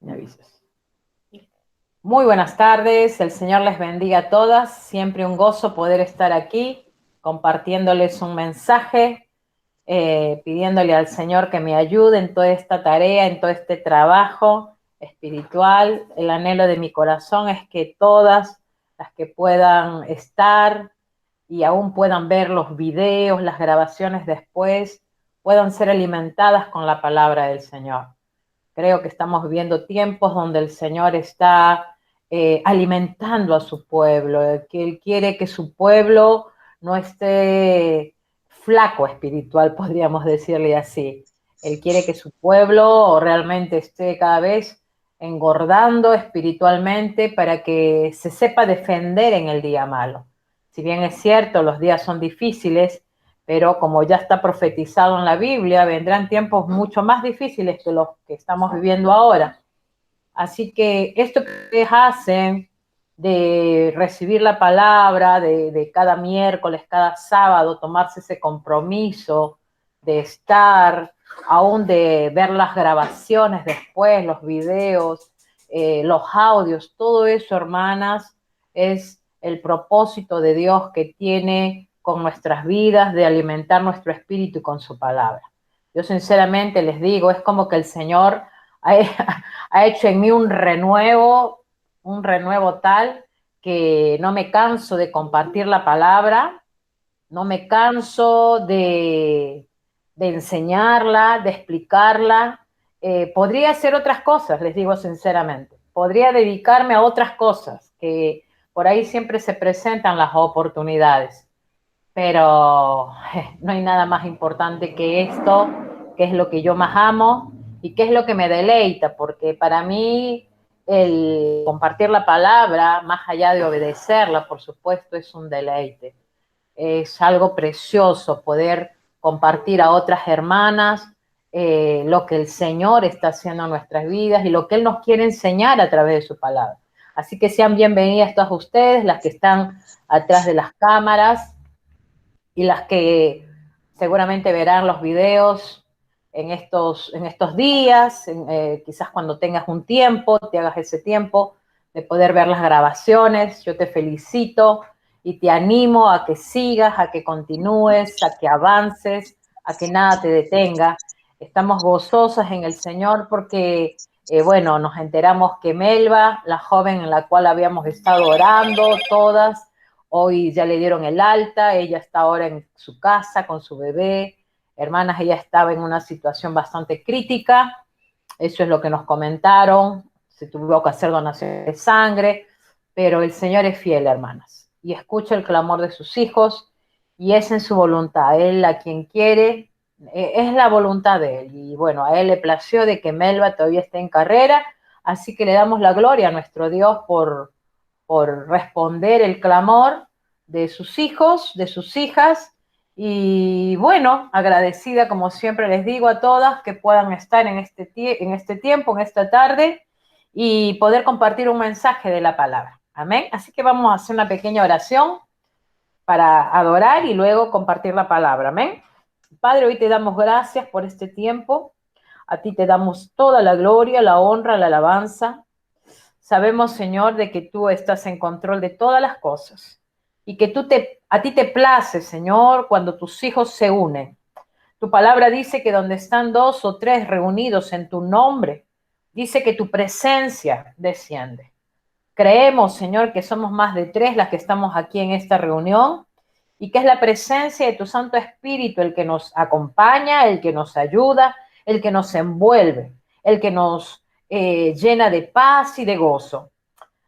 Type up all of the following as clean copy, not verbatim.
Me avisas. Muy buenas tardes, el Señor les bendiga a todas. Siempre un gozo poder estar aquí compartiéndoles un mensaje, pidiéndole al Señor que me ayude en toda esta tarea, en todo este trabajo espiritual. El anhelo de mi corazón es que todas las que puedan estar y aún puedan ver los videos, las grabaciones después, puedan ser alimentadas con la palabra del Señor. Creo que estamos viviendo tiempos donde el Señor está alimentando a su pueblo, que Él quiere que su pueblo no esté flaco espiritual, podríamos decirle así. Él quiere que su pueblo realmente esté cada vez engordando espiritualmente para que se sepa defender en el día malo. Si bien es cierto, los días son difíciles, pero como ya está profetizado en la Biblia, vendrán tiempos mucho más difíciles que los que estamos viviendo ahora. Así que esto que ustedes hacen de recibir la palabra, de cada miércoles, cada sábado, tomarse ese compromiso de estar, aún de ver las grabaciones después, los videos, los audios, todo eso, hermanas, es el propósito de Dios que tiene con nuestras vidas, de alimentar nuestro espíritu con su palabra. Yo sinceramente les digo, es como que el Señor ha hecho en mí un renuevo tal que no me canso de compartir la palabra, no me canso de enseñarla, de explicarla. Podría hacer otras cosas, les digo sinceramente. Podría dedicarme a otras cosas, que por ahí siempre se presentan las oportunidades, pero no hay nada más importante que esto, que es lo que yo más amo y que es lo que me deleita, porque para mí el compartir la palabra, más allá de obedecerla, por supuesto, es un deleite. Es algo precioso poder compartir a otras hermanas lo que el Señor está haciendo en nuestras vidas y lo que Él nos quiere enseñar a través de su palabra. Así que sean bienvenidas todas ustedes, las que están atrás de las cámaras, y las que seguramente verán los videos en estos días, quizás cuando tengas un tiempo, te hagas ese tiempo de poder ver las grabaciones. Yo te felicito y te animo a que sigas, a que continúes, a que avances, a que nada te detenga. Estamos gozosas en el Señor porque, bueno, nos enteramos que Melba, la joven en la cual habíamos estado orando todas, hoy ya le dieron el alta, ella está ahora en su casa con su bebé. Hermanas, ella estaba en una situación bastante crítica, eso es lo que nos comentaron, se tuvo que hacer donación de sangre, pero el Señor es fiel, hermanas, y escucha el clamor de sus hijos, y es en su voluntad, Él a quien quiere, es la voluntad de Él, y bueno, a Él le plació de que Melba todavía esté en carrera, así que le damos la gloria a nuestro Dios por responder el clamor de sus hijos, de sus hijas, y bueno, agradecida como siempre les digo a todas que puedan estar en este tiempo, en esta tarde, y poder compartir un mensaje de la palabra. Amén. Así que vamos a hacer una pequeña oración para adorar y luego compartir la palabra. Amén. Padre, hoy te damos gracias por este tiempo. A ti te damos toda la gloria, la honra, la alabanza. Sabemos, Señor, de que tú estás en control de todas las cosas y que a ti te place, Señor, cuando tus hijos se unen. Tu palabra dice que donde están dos o tres reunidos en tu nombre, dice que tu presencia desciende. Creemos, Señor, que somos más de tres las que estamos aquí en esta reunión y que es la presencia de tu Santo Espíritu el que nos acompaña, el que nos ayuda, el que nos envuelve, el que nos llena de paz y de gozo.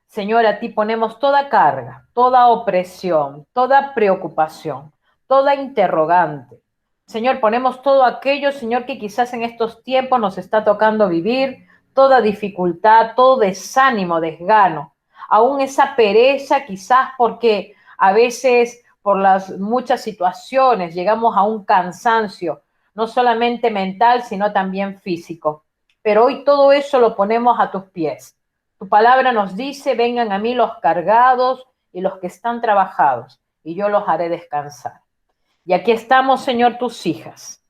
Señor, a ti ponemos toda carga, toda opresión, toda preocupación, toda interrogante. Señor, ponemos todo aquello, Señor, que quizás en estos tiempos nos está tocando vivir, toda dificultad, todo desánimo, desgano, aún esa pereza quizás porque a veces por las muchas situaciones llegamos a un cansancio, no solamente mental, sino también físico. Pero hoy todo eso lo ponemos a tus pies. Tu palabra nos dice, vengan a mí los cargados y los que están trabajados, y yo los haré descansar. Y aquí estamos, Señor, tus hijas.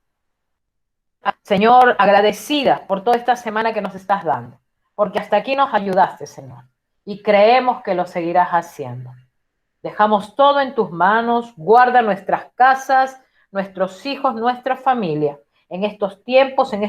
Señor, agradecidas por toda esta semana que nos estás dando, porque hasta aquí nos ayudaste, Señor, y creemos que lo seguirás haciendo. Dejamos todo en tus manos, guarda nuestras casas, nuestros hijos, nuestra familia, en estos tiempos, en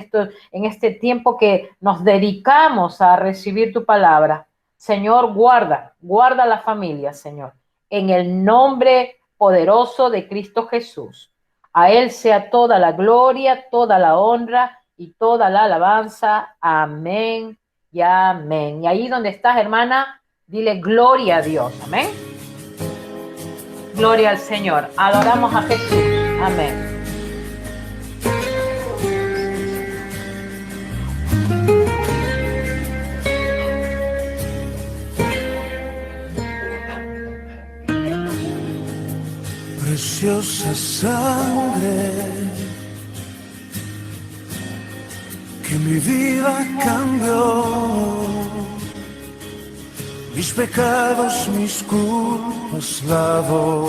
este tiempo que nos dedicamos a recibir tu palabra. Señor, guarda la familia, Señor, en el nombre poderoso de Cristo Jesús. A Él sea toda la gloria, toda la honra y toda la alabanza. Amén y amén. Y ahí donde estás, hermana, dile gloria a Dios. Amén. Gloria al Señor. Adoramos a Jesús. Amén. Preciosa sangre que mi vida cambió, mis pecados, mis culpas lavó,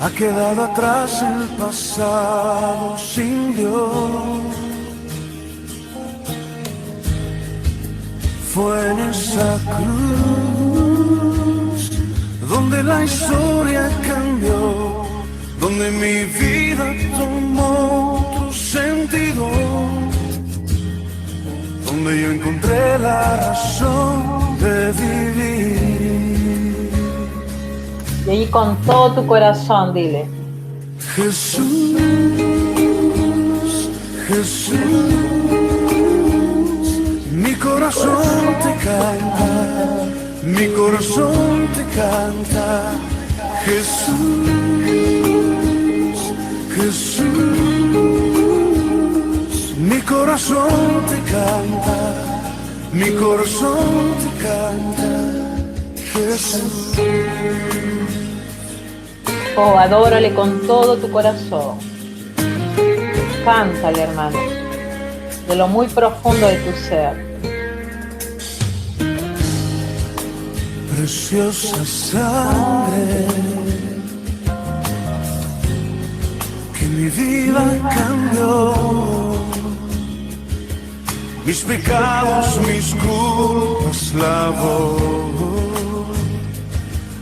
ha quedado atrás el pasado sin Dios. Fue en esa cruz donde la historia cambió, donde mi vida tomó otro sentido, donde yo encontré la razón de vivir. Y ahí con todo tu corazón, dile: Jesús, Jesús, mi corazón te canta, mi corazón te canta. Jesús, Jesús, mi corazón te canta, mi corazón te canta. Jesús. oh, adórale con todo tu corazón. Cántale, hermano, de lo muy profundo de tu ser. Preciosa sangre que mi vida cambió, mis pecados, mis culpas lavó,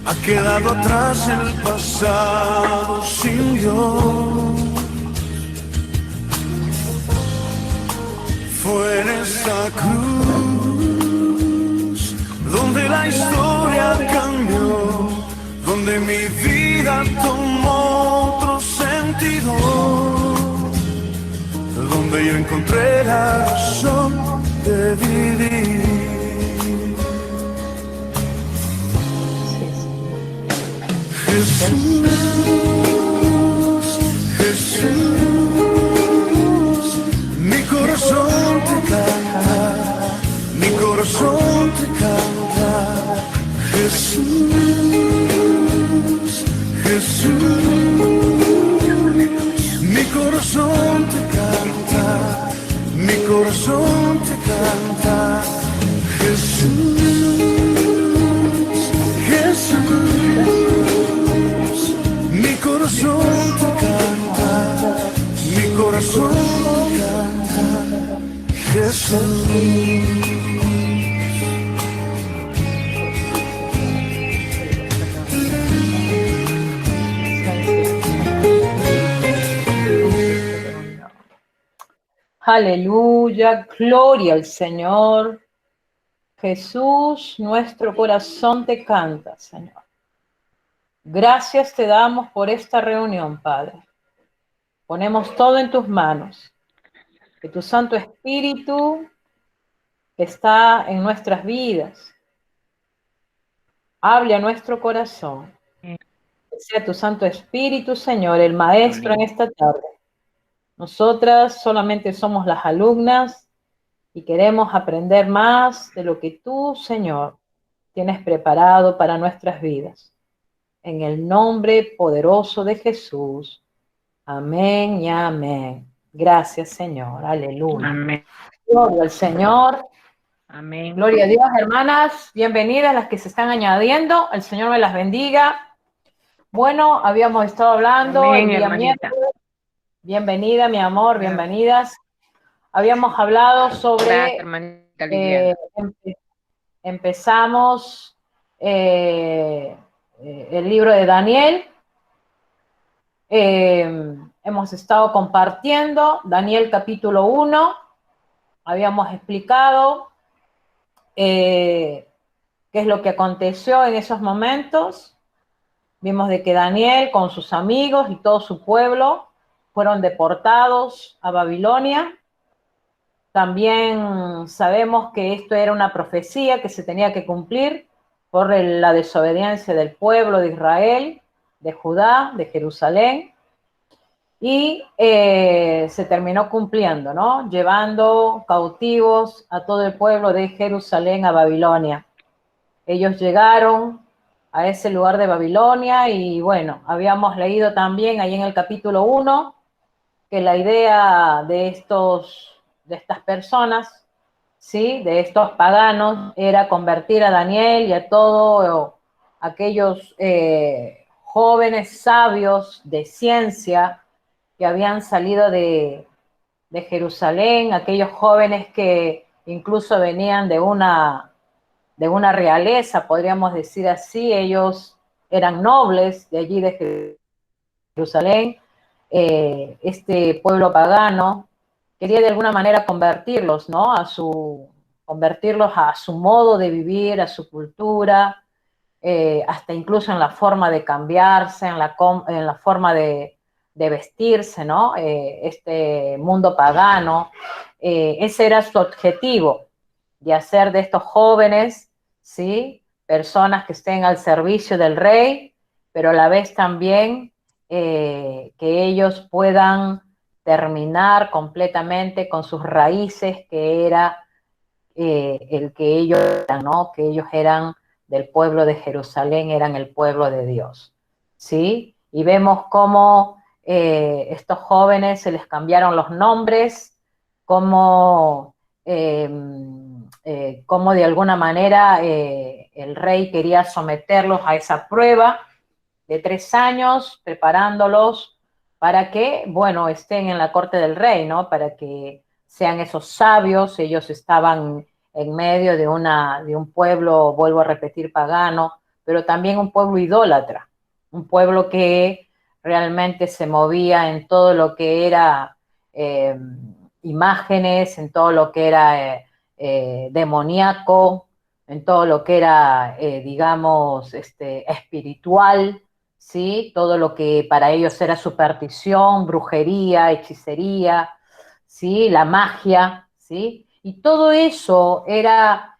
ha quedado atrás el pasado sin Dios. Fue en esa cruz donde la historia cambió, donde mi vida tomó otro sentido, donde yo encontré la razón de vivir. Jesús, Jesús, mi corazón te canta, mi corazón te canta. Jesús, Jesús, mi corazón te canta, mi corazón te canta. Jesús, Jesús, mi corazón te canta, mi corazón te canta. Jesús. Aleluya, gloria al Señor. Jesús, nuestro corazón te canta, Señor. Gracias te damos por esta reunión, Padre. Ponemos todo en tus manos. Que tu Santo Espíritu que está en nuestras vidas hable a nuestro corazón. Que sea tu Santo Espíritu, Señor, el Maestro en esta tarde. Nosotras solamente somos las alumnas y queremos aprender más de lo que tú, Señor, tienes preparado para nuestras vidas. En el nombre poderoso de Jesús. Amén y amén. Gracias, Señor. Aleluya. Amén. Gloria al Señor. Amén. Gloria a Dios, hermanas. Bienvenidas las que se están añadiendo. El Señor me las bendiga. Bueno, habíamos estado hablando Amén, el día hermanita. miércoles. Bienvenida, mi amor, bienvenidas. habíamos hablado Gracias, sobre, hermanita Liliana. empezamos el libro de Daniel. Hemos estado compartiendo Daniel capítulo 1, habíamos explicado qué es lo que aconteció en esos momentos. Vimos de que Daniel con sus amigos y todo su pueblo fueron deportados a Babilonia. También sabemos que esto era una profecía que se tenía que cumplir por la desobediencia del pueblo de Israel, de Judá, de Jerusalén, y se terminó cumpliendo, ¿no? Llevando cautivos a todo el pueblo de Jerusalén a Babilonia. Ellos llegaron a ese lugar de Babilonia y bueno, habíamos leído también ahí en el capítulo 1 que la idea de estas personas, ¿sí? De estos paganos, era convertir a Daniel y a todos aquellos jóvenes sabios de ciencia que habían salido de Jerusalén, aquellos jóvenes que incluso venían de una realeza, podríamos decir así, ellos eran nobles de allí de Jerusalén, este pueblo pagano quería de alguna manera convertirlos, ¿no? Convertirlos a su modo de vivir, a su cultura, hasta incluso en la forma de cambiarse, en la forma de vestirse, ¿no? Este mundo pagano, ese era su objetivo, de hacer de estos jóvenes, ¿sí? Personas que estén al servicio del rey, pero a la vez también que ellos puedan terminar completamente con sus raíces, que era el que ellos eran, ¿no? Que ellos eran del pueblo de Jerusalén, eran el pueblo de Dios, ¿sí? Y vemos cómo estos jóvenes se les cambiaron los nombres, cómo, cómo de alguna manera el rey quería someterlos a esa prueba de 3 años, preparándolos para que, bueno, estén en la corte del rey, ¿no? Para que sean esos sabios. Ellos estaban en medio de un pueblo, vuelvo a repetir, pagano, pero también un pueblo idólatra, un pueblo que realmente se movía en todo lo que era eh, imágenes, en todo lo que era demoníaco, en todo lo que era, digamos, espiritual, ¿sí? Todo lo que para ellos era superstición, brujería, hechicería, ¿sí? La magia, ¿sí? Y todo eso era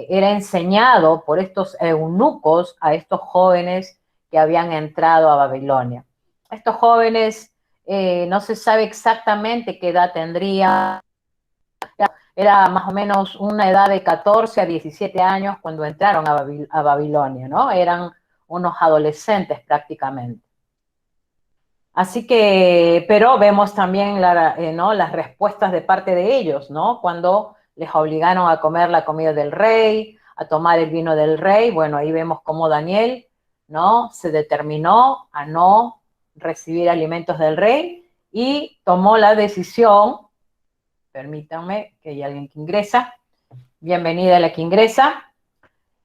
enseñado por estos eunucos a estos jóvenes que habían entrado a Babilonia. Estos jóvenes no se sabe exactamente qué edad tendrían, era más o menos una edad de 14 a 17 años cuando entraron a Babilonia, ¿no? Eran unos adolescentes prácticamente. Así que, pero vemos también ¿no? Las respuestas de parte de ellos, ¿no? Cuando les obligaron a comer la comida del rey, a tomar el vino del rey, bueno, ahí vemos cómo Daniel, ¿no? Se determinó a no recibir alimentos del rey y tomó la decisión, permítanme que hay alguien que ingresa, bienvenida a la que ingresa.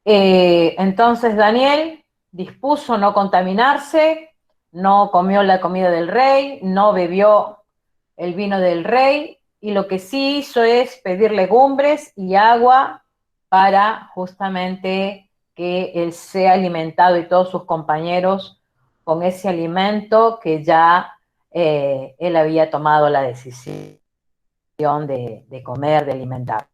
Entonces Daniel dispuso no contaminarse, no comió la comida del rey, no bebió el vino del rey, y lo que sí hizo es pedir legumbres y agua para justamente que él sea alimentado y todos sus compañeros con ese alimento que ya él había tomado la decisión de comer, de alimentar.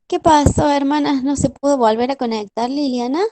¿Qué pasó, hermanas? ¿No se pudo volver a conectar, Liliana?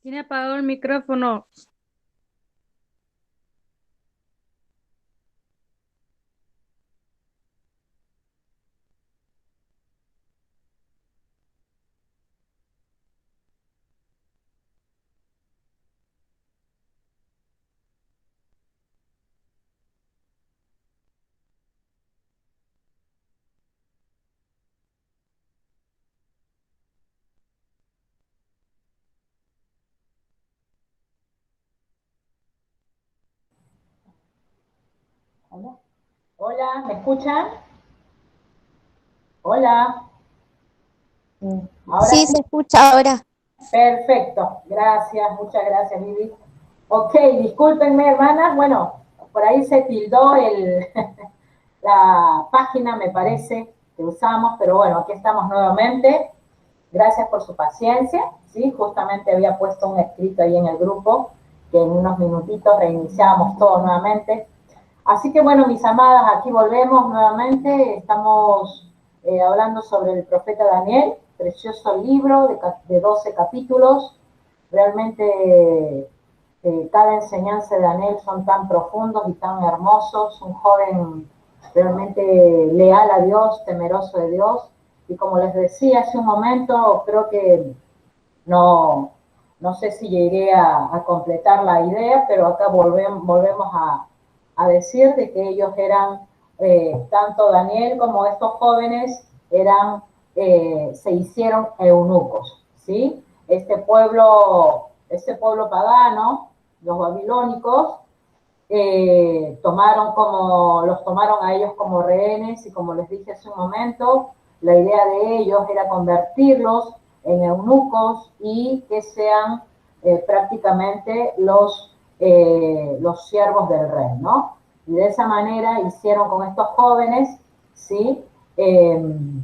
Tiene apagado el micrófono. Hola, hola, ¿me escuchan? Hola. Ahora Sí, sí. se escucha ahora. Perfecto, gracias, muchas gracias, Vivi. Ok, discúlpenme, hermanas. Bueno, por ahí se tildó la página, me parece, que usamos, pero bueno, aquí estamos nuevamente. Gracias por su paciencia, ¿sí? Justamente había puesto un escrito ahí en el grupo que en unos minutitos reiniciamos todo nuevamente. Así que bueno, mis amadas, aquí volvemos nuevamente. Estamos hablando sobre el profeta Daniel, precioso libro de 12 capítulos. Realmente cada enseñanza de Daniel son tan profundos y tan hermosos. Un joven realmente leal a Dios, temeroso de Dios. Y como les decía hace un momento, creo que no, no sé si llegué a completar la idea, pero acá volvemos a decir de que ellos eran, tanto Daniel como estos jóvenes, se hicieron eunucos, ¿sí? Este pueblo pagano, los babilónicos, los tomaron a ellos como rehenes y como les dije hace un momento, la idea de ellos era convertirlos en eunucos y que sean prácticamente los siervos del rey, ¿no? Y de esa manera hicieron con estos jóvenes, ¿sí? El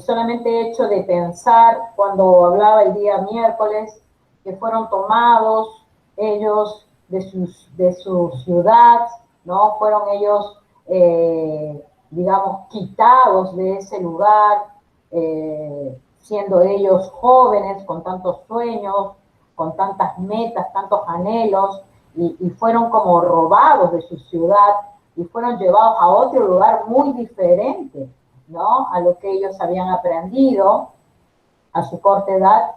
solamente hecho de pensar, cuando hablaba el día miércoles, que fueron tomados ellos de su ciudad, ¿no? Fueron ellos, digamos, quitados de ese lugar, siendo ellos jóvenes, con tantos sueños, con tantas metas, tantos anhelos, y fueron como robados de su ciudad y fueron llevados a otro lugar muy diferente, ¿no? A lo que ellos habían aprendido a su corta edad,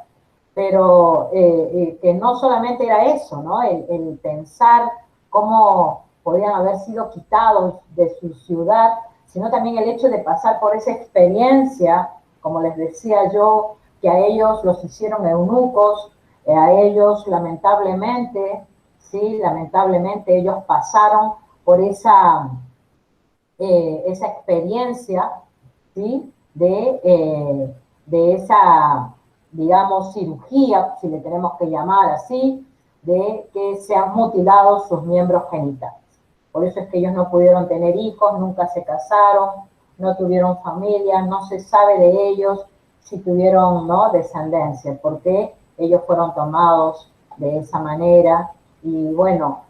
pero que no solamente era eso, ¿no? El pensar cómo podían haber sido quitados de su ciudad, sino también el hecho de pasar por esa experiencia, como les decía yo, que a ellos los hicieron eunucos, a ellos lamentablemente, sí, lamentablemente ellos pasaron por esa experiencia, ¿sí? De esa, digamos, cirugía, si le tenemos que llamar así, de que se han mutilado sus miembros genitales. Por eso es que ellos no pudieron tener hijos, nunca se casaron, no tuvieron familia, no se sabe de ellos si tuvieron, ¿no?, descendencia, porque ellos fueron tomados de esa manera. Y bueno,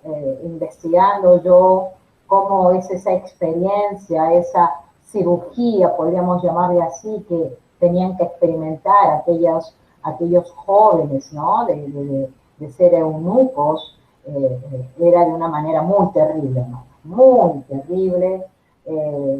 investigando yo cómo es esa experiencia, esa cirugía, podríamos llamarle así, que tenían que experimentar aquellos jóvenes, ¿no? De ser eunucos, era de una manera muy terrible, ¿no? Muy terrible,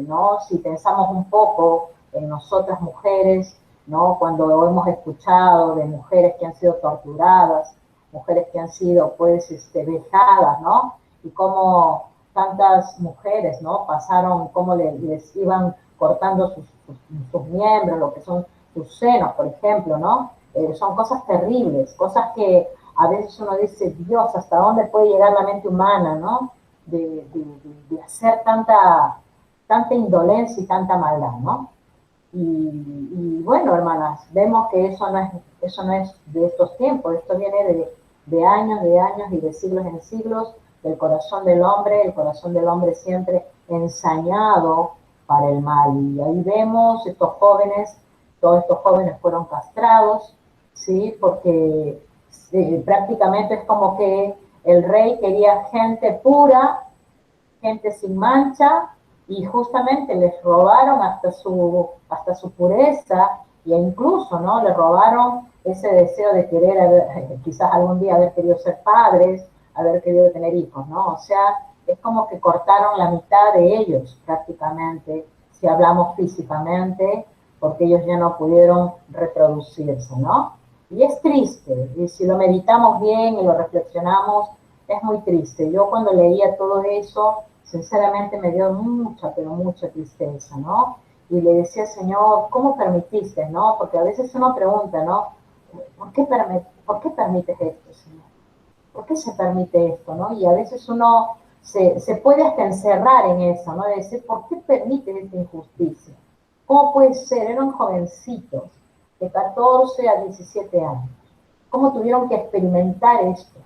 ¿no? Si pensamos un poco en nosotras mujeres, ¿no? Cuando hemos escuchado de mujeres que han sido torturadas, mujeres que han sido, pues, vejadas, ¿no? Y cómo tantas mujeres, ¿no? Pasaron, cómo les iban cortando sus miembros, lo que son sus senos, por ejemplo, ¿no? Son cosas terribles, cosas que a veces uno dice, Dios, ¿hasta dónde puede llegar la mente humana, ¿no? De hacer tanta indolencia y tanta maldad, ¿no? Y bueno, hermanas, vemos que eso no es de estos tiempos, esto viene de años y de siglos en siglos, del corazón del hombre, el corazón del hombre siempre ensañado para el mal. Y ahí vemos estos jóvenes, todos estos jóvenes fueron castrados, ¿sí? Porque prácticamente es como que el rey quería gente pura, gente sin mancha, y justamente les robaron hasta su pureza, e incluso, ¿no? Les robaron ese deseo de querer, quizás algún día haber querido ser padres, haber querido tener hijos, ¿no? O sea, es como que cortaron la mitad de ellos prácticamente, si hablamos físicamente, porque ellos ya no pudieron reproducirse, ¿no? Y es triste, y si lo meditamos bien y lo reflexionamos, es muy triste. Yo cuando leía todo eso, sinceramente me dio mucha, pero mucha tristeza, ¿no? Y le decía, Señor, ¿cómo permitiste, no? Porque a veces uno pregunta, ¿no? ¿Por qué permites esto, Señor? ¿Por qué se permite esto, no? Y a veces uno se puede hasta encerrar en eso, ¿no? De decir, ¿por qué permites esta injusticia? ¿Cómo puede ser? Eran jovencitos de 14 a 17 años. ¿Cómo tuvieron que experimentar esto?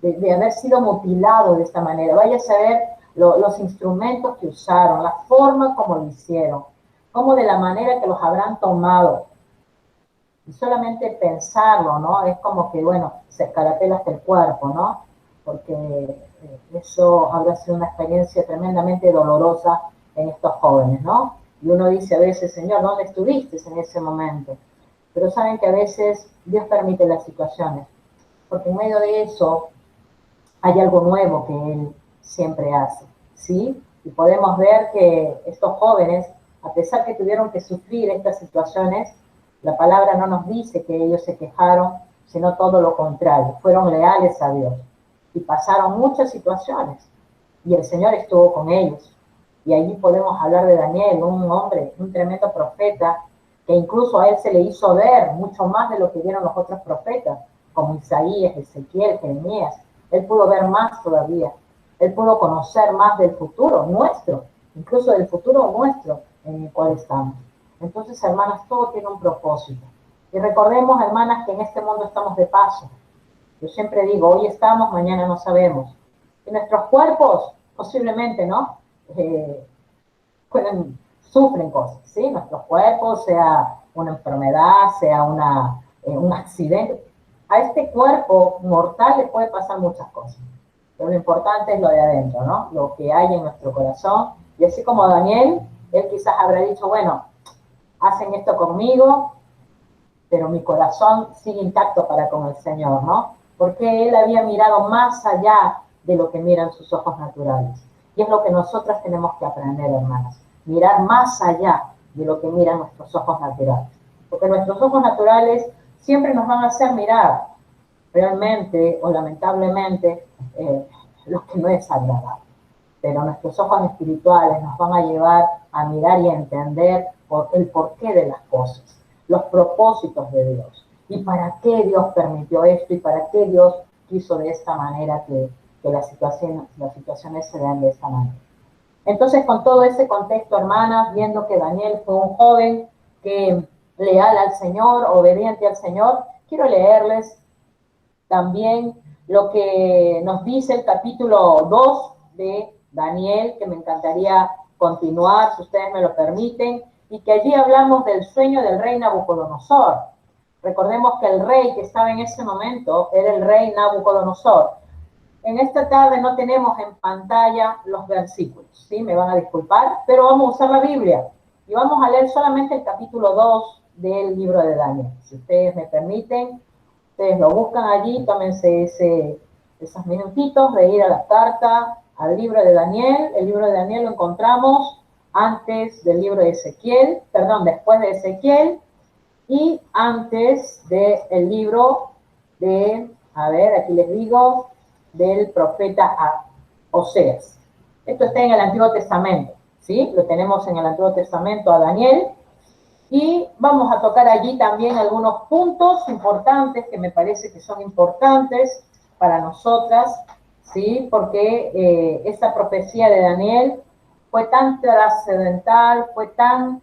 De haber sido mutilados de esta manera. Vaya a saber los instrumentos que usaron, la forma como lo hicieron, cómo de la manera que los habrán tomado. Y solamente pensarlo, ¿no? Es como que, bueno, se escarapela hasta el cuerpo, ¿no? Porque eso habrá sido una experiencia tremendamente dolorosa en estos jóvenes, ¿no? Y uno dice a veces, Señor, ¿dónde estuviste en ese momento? Pero saben que a veces Dios permite las situaciones, porque en medio de eso hay algo nuevo que Él siempre hace, ¿sí? Y podemos ver que estos jóvenes, a pesar que tuvieron que sufrir estas situaciones, la palabra no nos dice que ellos se quejaron, sino todo lo contrario, fueron leales a Dios y pasaron muchas situaciones y el Señor estuvo con ellos. Y allí podemos hablar de Daniel, un hombre, un tremendo profeta, que incluso a él se le hizo ver mucho más de lo que vieron los otros profetas, como Isaías, Ezequiel, Jeremías. Él pudo ver más todavía. Él pudo conocer más del futuro nuestro, incluso del futuro nuestro en el cual estamos. Entonces, hermanas, todo tiene un propósito. Y recordemos, hermanas, que en este mundo estamos de paso. Yo siempre digo, hoy estamos, mañana no sabemos. Y nuestros cuerpos, posiblemente, ¿no? Sufren cosas, ¿sí? Nuestros cuerpos, sea una enfermedad, sea un accidente. A este cuerpo mortal le puede pasar muchas cosas. Pero lo importante es lo de adentro, ¿no? Lo que hay en nuestro corazón. Y así como Daniel, él quizás habrá dicho, bueno, hacen esto conmigo, pero mi corazón sigue intacto para con el Señor, ¿no? Porque él había mirado más allá de lo que miran sus ojos naturales. Y es lo que nosotras tenemos que aprender, hermanas. Mirar más allá de lo que miran nuestros ojos naturales. Porque nuestros ojos naturales siempre nos van a hacer mirar realmente o lamentablemente lo que no es agradable. Pero nuestros ojos espirituales nos van a llevar a mirar y a entender el porqué de las cosas, los propósitos de Dios y para qué Dios permitió esto y para qué Dios quiso de esta manera que las situaciones se den de esta manera. Entonces, con todo ese contexto, hermanas, viendo que Daniel fue un joven que leal al Señor, obediente al Señor, quiero leerles también lo que nos dice el capítulo 2 de Daniel, que me encantaría continuar, si ustedes me lo permiten, y que allí hablamos del sueño del rey Nabucodonosor. Recordemos que el rey que estaba en ese momento era el rey Nabucodonosor. En esta tarde no tenemos en pantalla los versículos, ¿sí? Me van a disculpar, pero vamos a usar la Biblia y vamos a leer solamente el capítulo 2 del libro de Daniel. Si ustedes me permiten, ustedes lo buscan allí, tómense esos minutitos de ir a la carta, al libro de Daniel. El libro de Daniel lo encontramos antes del libro de Ezequiel, perdón, después de Ezequiel, y antes del libro de, a ver, aquí les digo, del profeta Oseas. Esto está en el Antiguo Testamento, ¿sí? Lo tenemos en el Antiguo Testamento a Daniel. Y vamos a tocar allí también algunos puntos importantes que me parece que son importantes para nosotras, ¿sí? Porque esta profecía de Daniel fue tan trascendental, fue tan,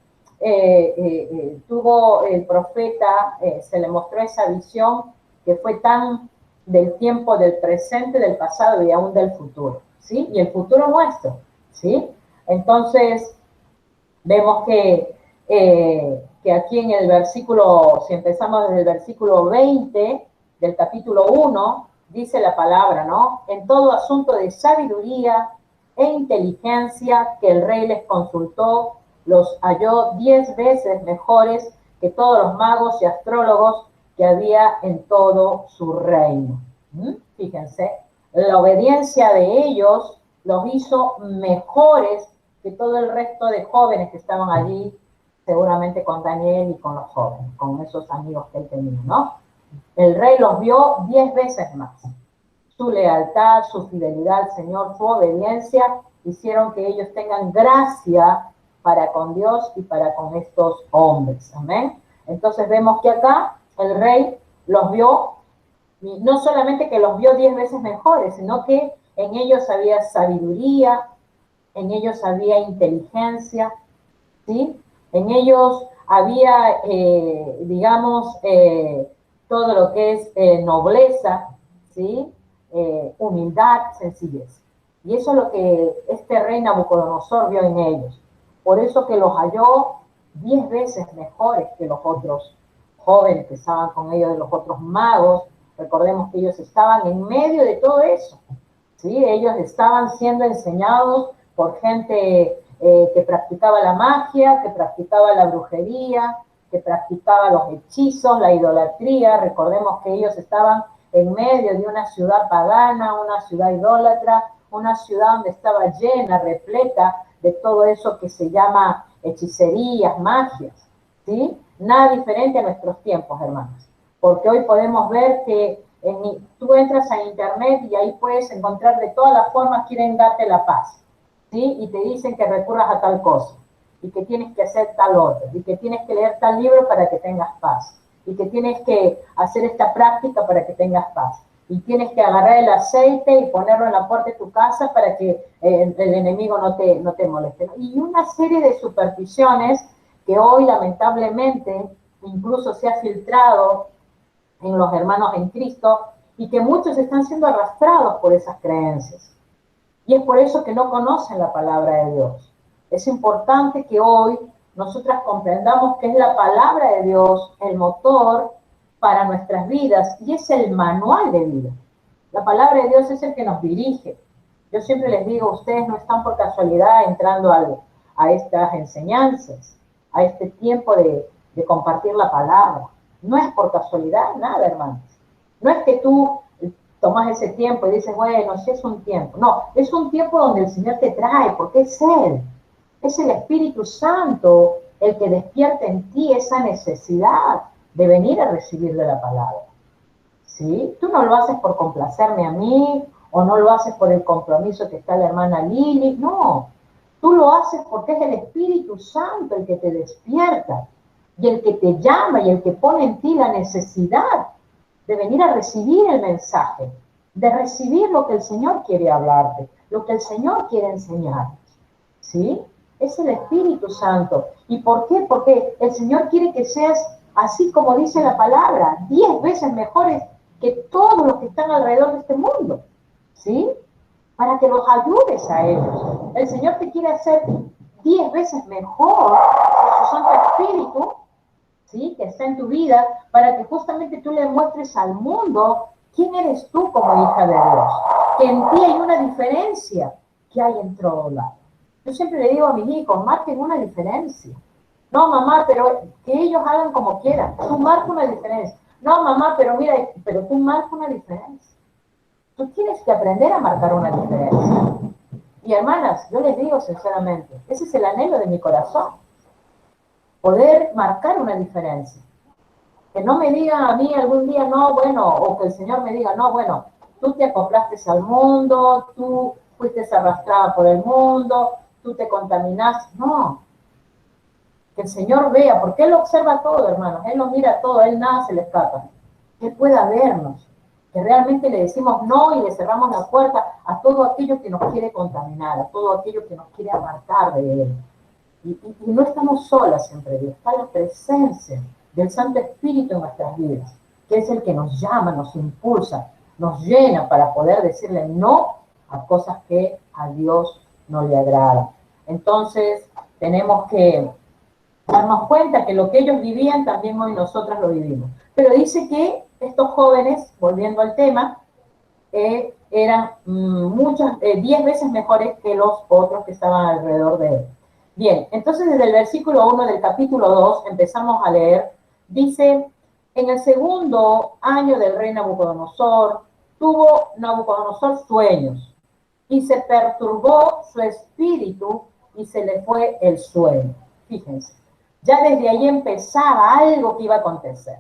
tuvo el profeta, se le mostró esa visión que fue tan del tiempo del presente, del pasado y aún del futuro, ¿sí? Y el futuro nuestro, ¿sí? Entonces, vemos que aquí en el versículo, si empezamos desde el versículo 20 del capítulo 1, dice la palabra, ¿no? En todo asunto de sabiduría e inteligencia que el rey les consultó, los halló 10 veces mejores que todos los magos y astrólogos que había en todo su reino. Fíjense, la obediencia de ellos los hizo mejores que todo el resto de jóvenes que estaban allí, seguramente con Daniel y con los jóvenes, con esos amigos que él tenía, ¿no? El rey los vio 10 veces más. Su lealtad, su fidelidad al Señor, su obediencia, hicieron que ellos tengan gracia para con Dios y para con estos hombres. Amén. Entonces vemos que acá el rey los vio, y no solamente que los vio 10 veces mejores, sino que en ellos había sabiduría, en ellos había inteligencia, ¿sí? En ellos había, digamos, todo lo que es nobleza, ¿sí? Humildad, sencillez. Y eso es lo que este rey Nabucodonosor vio en ellos. Por eso que los halló 10 veces mejores que los otros jóvenes que estaban con ellos, de los otros magos. Recordemos que ellos estaban en medio de todo eso, ¿sí? Ellos estaban siendo enseñados por gente que practicaba la magia, que practicaba la brujería, que practicaba los hechizos, la idolatría. Recordemos que ellos estaban en medio de una ciudad pagana, una ciudad idólatra, una ciudad donde estaba llena, repleta de todo eso que se llama hechicerías, magias, ¿sí? Nada diferente a nuestros tiempos, hermanos, porque hoy podemos ver que tú entras a internet y ahí puedes encontrar de todas las formas, quieren darte la paz, ¿sí? Y te dicen que recurras a tal cosa, y que tienes que hacer tal otra, y que tienes que leer tal libro para que tengas paz, y que tienes que hacer esta práctica para que tengas paz, y tienes que agarrar el aceite y ponerlo en la puerta de tu casa para que el enemigo no te moleste. Y una serie de supersticiones que hoy lamentablemente incluso se ha filtrado en los hermanos en Cristo, y que muchos están siendo arrastrados por esas creencias. Y es por eso que no conocen la palabra de Dios. Es importante que hoy nosotras comprendamos que es la palabra de Dios el motor para nuestras vidas y es el manual de vida. La palabra de Dios es el que nos dirige. Yo siempre les digo, ustedes no están por casualidad entrando a estas enseñanzas, a este tiempo de compartir la palabra. No es por casualidad nada, hermanos. No es que tú tomas ese tiempo y dices, bueno, sí es un tiempo. No, es un tiempo donde el Señor te trae, porque es Él. Es el Espíritu Santo el que despierta en ti esa necesidad de venir a recibir de la palabra. ¿Sí? Tú no lo haces por complacerme a mí, o no lo haces por el compromiso que está la hermana Lili. No, tú lo haces porque es el Espíritu Santo el que te despierta, y el que te llama, y el que pone en ti la necesidad de venir a recibir el mensaje, de recibir lo que el Señor quiere hablarte, lo que el Señor quiere enseñarte, ¿sí? Es el Espíritu Santo. ¿Y por qué? Porque el Señor quiere que seas, así como dice la palabra, 10 veces mejores que todos los que están alrededor de este mundo, ¿sí? Para que los ayudes a ellos. El Señor te quiere hacer 10 veces mejor por su Santo Espíritu, ¿sí? Que está en tu vida, para que justamente tú le muestres al mundo quién eres tú como hija de Dios, que en ti hay una diferencia que hay en todo lado. Yo siempre le digo a mis hijos, marquen una diferencia. No, mamá, pero que ellos hagan como quieran. Tú marca una diferencia. No, mamá, pero mira, pero tú marca una diferencia. tú tienes que aprender a marcar una diferencia. Y hermanas, yo les digo sinceramente, ese es el anhelo de mi corazón, poder marcar una diferencia. Que no me digan a mí algún día, no, bueno, o que el Señor me diga, no, bueno, tú te acoplaste al mundo, tú fuiste arrastrada por el mundo, tú te contaminaste. No, que el Señor vea, porque Él observa todo, hermanos, Él nos mira todo, Él nada se le escapa. Que Él pueda vernos, que realmente le decimos no y le cerramos la puerta a todo aquello que nos quiere contaminar, a todo aquello que nos quiere apartar de Él. Y no estamos solas siempre, está la presencia del Santo Espíritu en nuestras vidas, que es el que nos llama, nos impulsa, nos llena para poder decirle no a cosas que a Dios no le agradan. Entonces, tenemos que darnos cuenta que lo que ellos vivían, también hoy nosotras lo vivimos. Pero dice que estos jóvenes, volviendo al tema, eran 10 veces mejores que los otros que estaban alrededor de él. Bien, entonces desde el versículo 1 del capítulo 2 empezamos a leer, dice, en el segundo año del rey Nabucodonosor, tuvo Nabucodonosor sueños, y se perturbó su espíritu y se le fue el sueño. Fíjense, ya desde allí empezaba algo que iba a acontecer.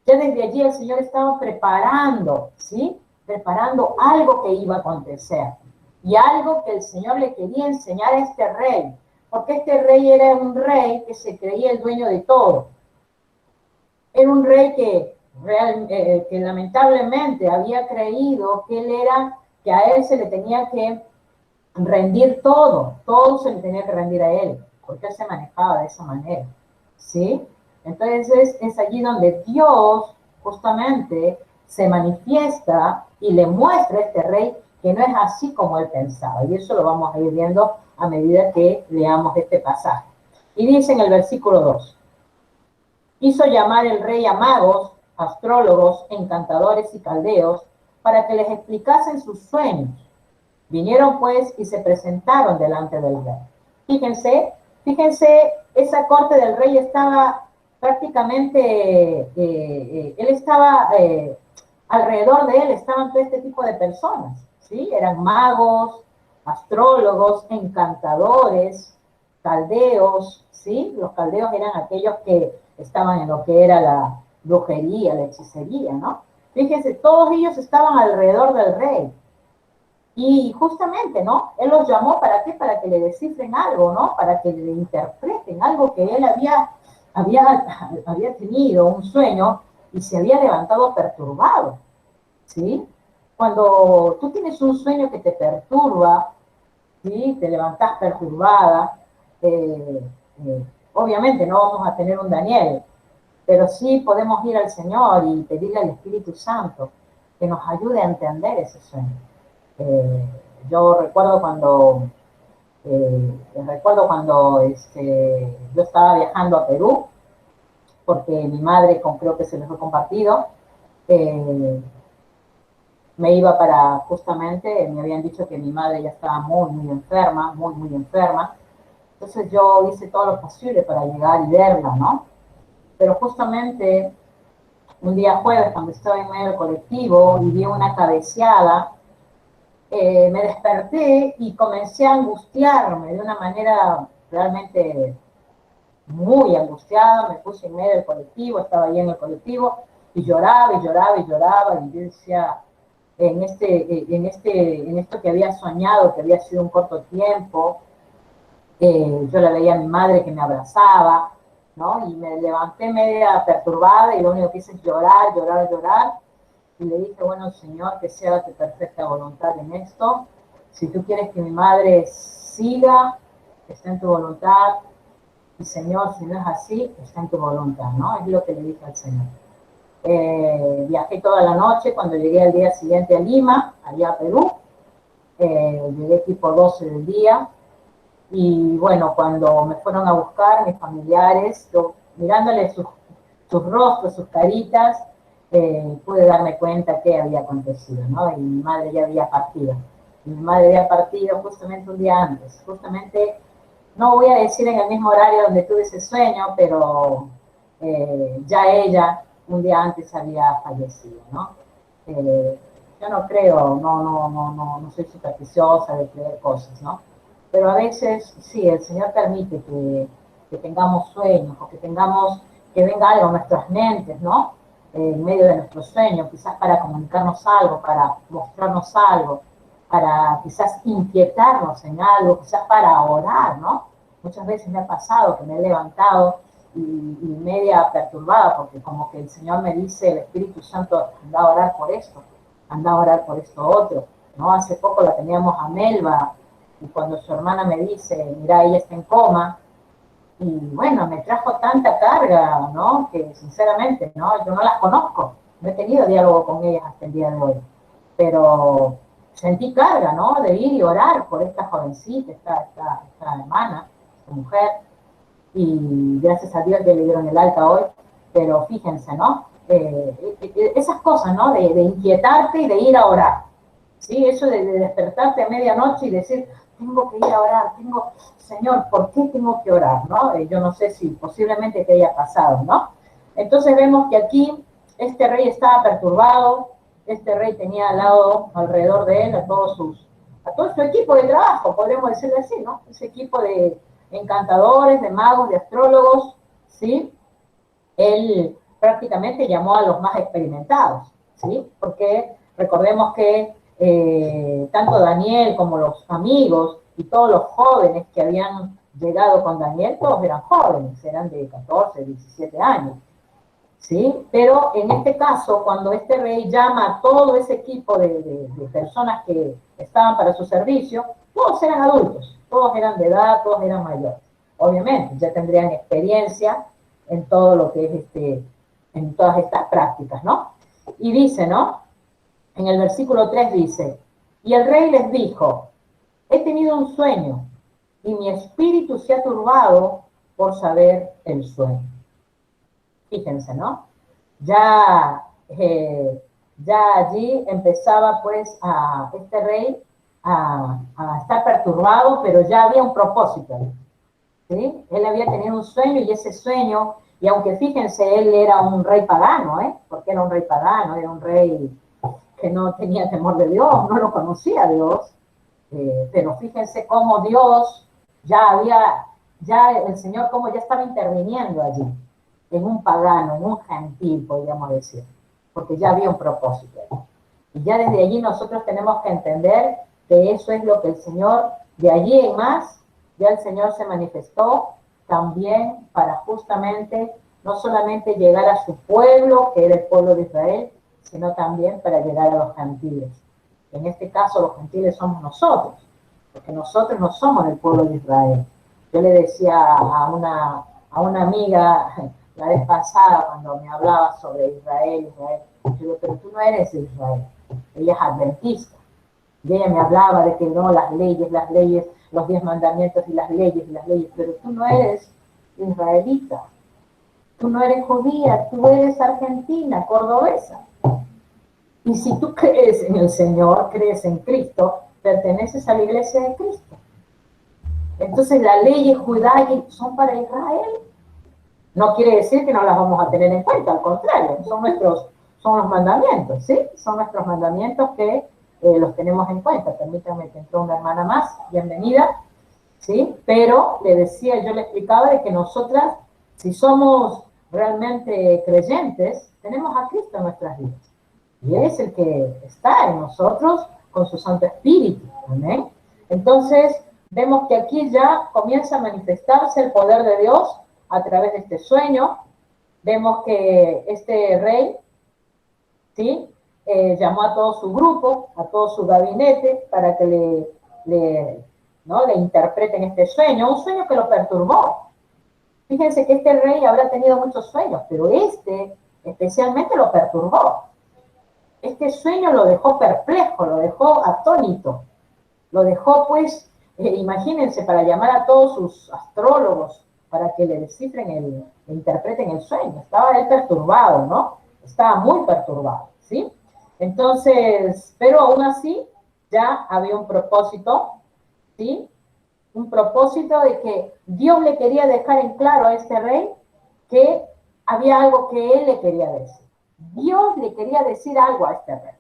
Ya desde allí el Señor estaba preparando, ¿sí? Preparando algo que iba a acontecer. Y algo que el Señor le quería enseñar a este rey. Porque este rey era un rey que se creía el dueño de todo. Era un rey que lamentablemente había creído que que a él se le tenía que rendir todo se le tenía que rendir a él, porque él se manejaba de esa manera, ¿sí? Entonces es allí donde Dios justamente se manifiesta y le muestra a este rey que no es así como él pensaba, y eso lo vamos a ir viendo a medida que leamos este pasaje. Y dice en el versículo 2, hizo llamar el rey a magos, astrólogos, encantadores y caldeos, para que les explicasen sus sueños. Vinieron pues y se presentaron delante del rey. Fíjense, esa corte del rey estaba prácticamente, él estaba, alrededor de él estaban todo este tipo de personas, ¿sí? Eran magos, astrólogos, encantadores, caldeos, ¿sí? Los caldeos eran aquellos que estaban en lo que era la brujería, la hechicería, ¿no? Fíjense, todos ellos estaban alrededor del rey. Y justamente, ¿no? Él los llamó, ¿para qué? Para que le descifren algo, ¿no? Para que le interpreten algo que él había tenido, un sueño, y se había levantado perturbado, ¿sí? Cuando tú tienes un sueño que te perturba, ¿sí? Te levantás perturbada, obviamente no vamos a tener un Daniel, pero sí podemos ir al Señor y pedirle al Espíritu Santo que nos ayude a entender ese sueño. Yo recuerdo cuando yo estaba viajando a Perú, porque mi madre, creo que se les fue compartido, me iba para, justamente, me habían dicho que mi madre ya estaba muy enferma, muy enferma. Entonces yo hice todo lo posible para llegar y verla, ¿no? Pero justamente un día jueves, cuando estaba en medio del colectivo y vi una cabeceada, me desperté y comencé a angustiarme de una manera realmente muy angustiada. Me puse en medio del colectivo, estaba ahí en el colectivo y lloraba y yo decía, en esto que había soñado, que había sido un corto tiempo, yo la veía a mi madre que me abrazaba, ¿no? Y me levanté media perturbada y lo único que hice es llorar. Y le dije, bueno, Señor, que sea tu perfecta voluntad en esto. Si tú quieres que mi madre siga, está en tu voluntad. Y Señor, si no es así, está en tu voluntad, ¿no? Es lo que le dije al Señor. Viajé toda la noche. Cuando llegué al día siguiente a Lima, allá a Perú, llegué tipo 12 del día. Y bueno, cuando me fueron a buscar mis familiares, yo mirándoles sus rostros, sus caritas, pude darme cuenta que había acontecido, ¿no? Y mi madre ya había partido. Y mi madre había partido justamente un día antes. Justamente, no voy a decir en el mismo horario donde tuve ese sueño, pero ya ella un día antes había fallecido, ¿no? yo no creo, no soy supersticiosa de creer cosas, ¿no? Pero a veces, sí, el Señor permite que tengamos sueños, o que venga algo a nuestras mentes, ¿no? En medio de nuestros sueños, quizás para comunicarnos algo, para mostrarnos algo, para quizás inquietarnos en algo, quizás para orar, ¿no? Muchas veces me ha pasado que me he levantado y media perturbada, porque como que el Señor me dice, el Espíritu Santo, anda a orar por esto, anda a orar por esto otro, ¿no? Hace poco la teníamos a Melba, y cuando su hermana me dice, mira, ella está en coma, y bueno, me trajo tanta carga, ¿no? Que sinceramente, ¿no? Yo no las conozco, no he tenido diálogo con ellas hasta el día de hoy, pero sentí carga, ¿no? De ir y orar por esta jovencita, esta hermana, esta mujer, y gracias a Dios ya le dieron el alta hoy, pero fíjense, ¿no? Esas cosas, ¿no? De inquietarte y de ir a orar, ¿sí? Eso de despertarte a medianoche y decir, tengo que ir a orar, Señor, ¿por qué tengo que orar, no? Yo no sé si posiblemente te haya pasado, ¿no? Entonces vemos que aquí este rey estaba perturbado, este rey tenía al lado, alrededor de él, a todo su equipo de trabajo, podríamos decirle así, ¿no? Ese equipo de encantadores, de magos, de astrólogos, ¿sí? Él prácticamente llamó a los más experimentados, ¿sí? Porque recordemos que tanto Daniel como los amigos y todos los jóvenes que habían llegado con Daniel, todos eran jóvenes, eran de 14, 17 años, ¿sí? Pero en este caso, cuando este rey llama a todo ese equipo de personas que estaban para su servicio, todos eran adultos, todos eran de edad, todos eran mayores. Obviamente, ya tendrían experiencia en todo lo que es en todas estas prácticas, ¿no? Y dice, ¿no? En el versículo 3 dice, y el rey les dijo, he tenido un sueño, y mi espíritu se ha turbado por saber el sueño. Fíjense, ¿no? Ya, ya allí empezaba pues a este rey a estar perturbado, pero ya había un propósito, ¿sí? Él había tenido un sueño y ese sueño, y aunque fíjense, él era un rey pagano, porque era un rey pagano, era un rey que no tenía temor de Dios, no lo conocía a Dios, pero fíjense cómo Dios ya el Señor como ya estaba interviniendo allí, en un pagano, en un gentil, podríamos decir, porque ya había un propósito. Y ya desde allí nosotros tenemos que entender que eso es lo que el Señor, de allí en más, ya el Señor se manifestó también para justamente, no solamente llegar a su pueblo, que era el pueblo de Israel, sino también para llegar a los gentiles. En este caso, los gentiles somos nosotros, porque nosotros no somos el pueblo de Israel. Yo le decía a una amiga la vez pasada, cuando me hablaba sobre Israel, yo digo, pero tú no eres de Israel, ella es adventista. Y ella me hablaba de que no, las leyes, los 10 mandamientos y las leyes, pero tú no eres israelita, tú no eres judía, tú eres argentina, cordobesa. Y si tú crees en el Señor, crees en Cristo, perteneces a la iglesia de Cristo. Entonces las leyes judaicas son para Israel. No quiere decir que no las vamos a tener en cuenta, al contrario, son los mandamientos, ¿sí? Son nuestros mandamientos que los tenemos en cuenta. Permítanme que entró una hermana más, bienvenida, ¿sí? Pero le decía, yo le explicaba de que nosotras, si somos realmente creyentes, tenemos a Cristo en nuestras vidas. Y Él es el que está en nosotros con su Santo Espíritu, ¿amén? Entonces, vemos que aquí ya comienza a manifestarse el poder de Dios a través de este sueño. Vemos que este rey, ¿sí? Llamó a todo su grupo, a todo su gabinete, para que le interpreten este sueño, un sueño que lo perturbó. Fíjense que este rey habrá tenido muchos sueños, pero este especialmente lo perturbó. Este sueño lo dejó perplejo, lo dejó atónito, lo dejó pues, imagínense, para llamar a todos sus astrólogos, para que le descifren le interpreten el sueño. Estaba él perturbado, ¿no? Estaba muy perturbado, ¿sí? Entonces, pero aún así, ya había un propósito, ¿sí? Un propósito de que Dios le quería dejar en claro a este rey que había algo que él le quería decir. Dios le quería decir algo a este rey.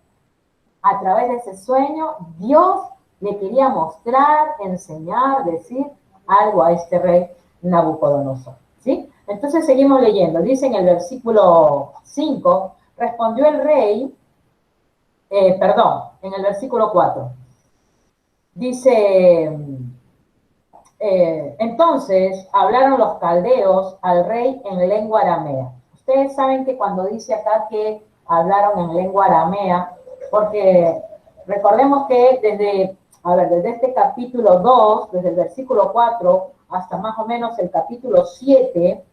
a través de ese sueño, Dios le quería mostrar, enseñar, decir algo a este rey Nabucodonosor, ¿sí? Entonces seguimos leyendo. Dice en el versículo 5, respondió el rey, en el versículo 4, dice, entonces hablaron los caldeos al rey en lengua aramea. Ustedes saben que cuando dice acá que hablaron en lengua aramea, porque recordemos que desde este capítulo 2, desde el versículo 4 hasta más o menos el capítulo 7,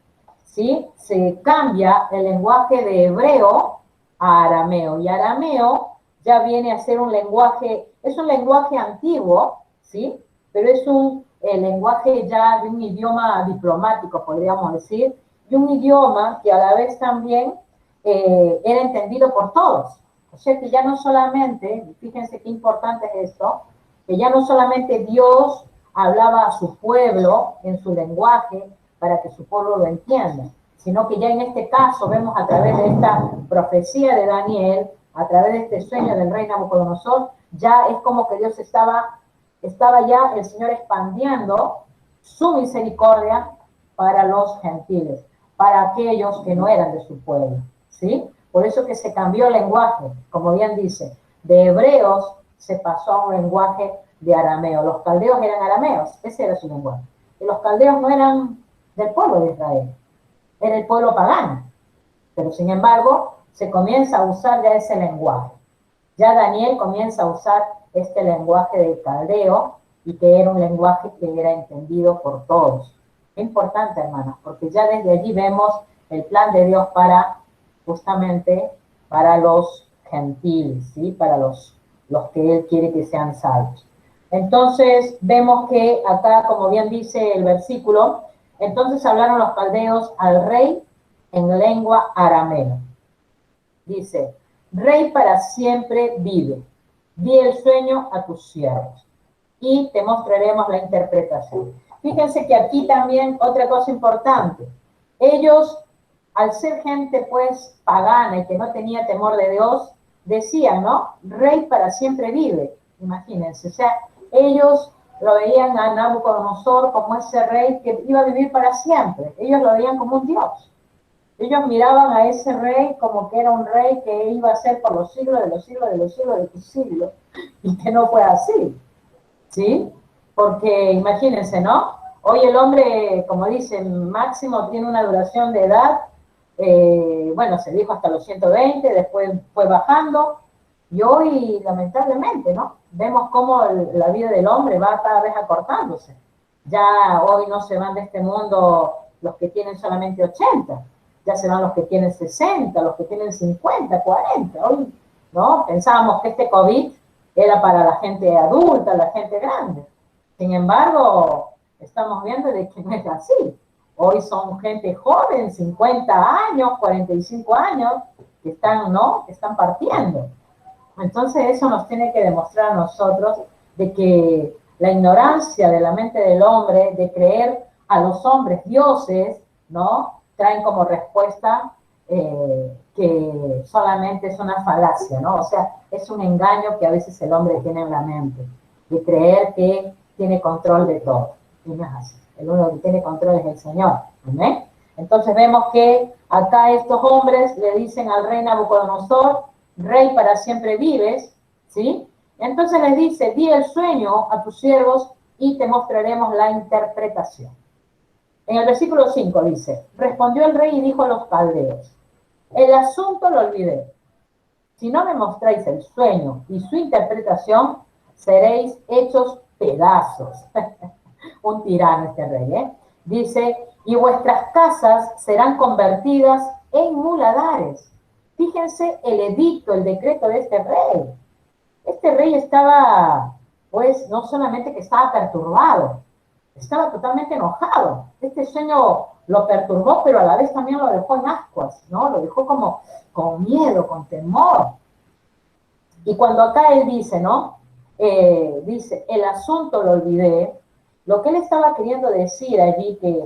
¿sí? Se cambia el lenguaje de hebreo a arameo. Y arameo ya viene a ser es un lenguaje antiguo, ¿sí? Pero es un lenguaje ya de un idioma diplomático, podríamos decir, y un idioma que a la vez también era entendido por todos. O sea que ya no solamente, fíjense qué importante es esto, que ya no solamente Dios hablaba a su pueblo en su lenguaje para que su pueblo lo entienda, sino que ya en este caso vemos a través de esta profecía de Daniel, a través de este sueño del rey Nabucodonosor, ya es como que Dios estaba ya el Señor expandiendo su misericordia para los gentiles, para aquellos que no eran de su pueblo, ¿sí? Por eso que se cambió el lenguaje, como bien dice, de hebreos se pasó a un lenguaje de arameo. Los caldeos eran arameos, ese era su lenguaje. Y los caldeos no eran del pueblo de Israel, era el pueblo pagano. Pero sin embargo, se comienza a usar ya ese lenguaje. Ya Daniel comienza a usar este lenguaje del caldeo y que era un lenguaje que era entendido por todos. Es importante, hermanos, porque ya desde allí vemos el plan de Dios justamente para los gentiles, ¿sí? Para los que Él quiere que sean salvos. Entonces, vemos que acá, como bien dice el versículo, entonces hablaron los caldeos al rey en lengua aramea. Dice, rey para siempre vive, di el sueño a tus siervos y te mostraremos la interpretación. Fíjense que aquí también otra cosa importante, ellos, al ser gente pues pagana y que no tenía temor de Dios, decían, ¿no? Rey para siempre vive, imagínense, o sea, ellos lo veían a Nabucodonosor como ese rey que iba a vivir para siempre, ellos lo veían como un dios. Ellos miraban a ese rey como que era un rey que iba a ser por los siglos de los siglos de los siglos de los siglos, y que no fue así, ¿sí? Porque imagínense, ¿no? Hoy el hombre, como dicen, máximo tiene una duración de edad, bueno, se dijo hasta los 120, después fue bajando, y hoy, lamentablemente, ¿no? Vemos cómo la vida del hombre va cada vez acortándose. Ya hoy no se van de este mundo los que tienen solamente 80, ya se van los que tienen 60, los que tienen 50, 40. Hoy, ¿no? Pensábamos que este COVID era para la gente adulta, la gente grande. Sin embargo, estamos viendo de que no es así. Hoy son gente joven, 50 años, 45 años, que están, ¿no? Que están partiendo. Entonces eso nos tiene que demostrar a nosotros de que la ignorancia de la mente del hombre, de creer a los hombres dioses, ¿no? Traen como respuesta que solamente es una falacia, ¿no? O sea, es un engaño que a veces el hombre tiene en la mente, de creer que tiene control de todo. Y no es así. El único que tiene control es el Señor. ¿Amén? Entonces vemos que acá estos hombres le dicen al rey Nabucodonosor, rey para siempre vives, ¿sí? Entonces les dice, di el sueño a tus siervos y te mostraremos la interpretación. En el versículo 5 dice, respondió el rey y dijo a los caldeos, el asunto lo olvidé. Si no me mostráis el sueño y su interpretación, seréis hechos pedazos. Un tirano este rey, ¿eh? Dice, y vuestras casas serán convertidas en muladares. Fíjense el edicto, el decreto de este rey. Este rey estaba, pues, no solamente que estaba perturbado, estaba totalmente enojado. Este sueño lo perturbó, pero a la vez también lo dejó en ascuas, ¿no? Lo dejó como con miedo, con temor. Y cuando acá él dice, ¿no? Dice, el asunto lo olvidé. Lo que él estaba queriendo decir allí, que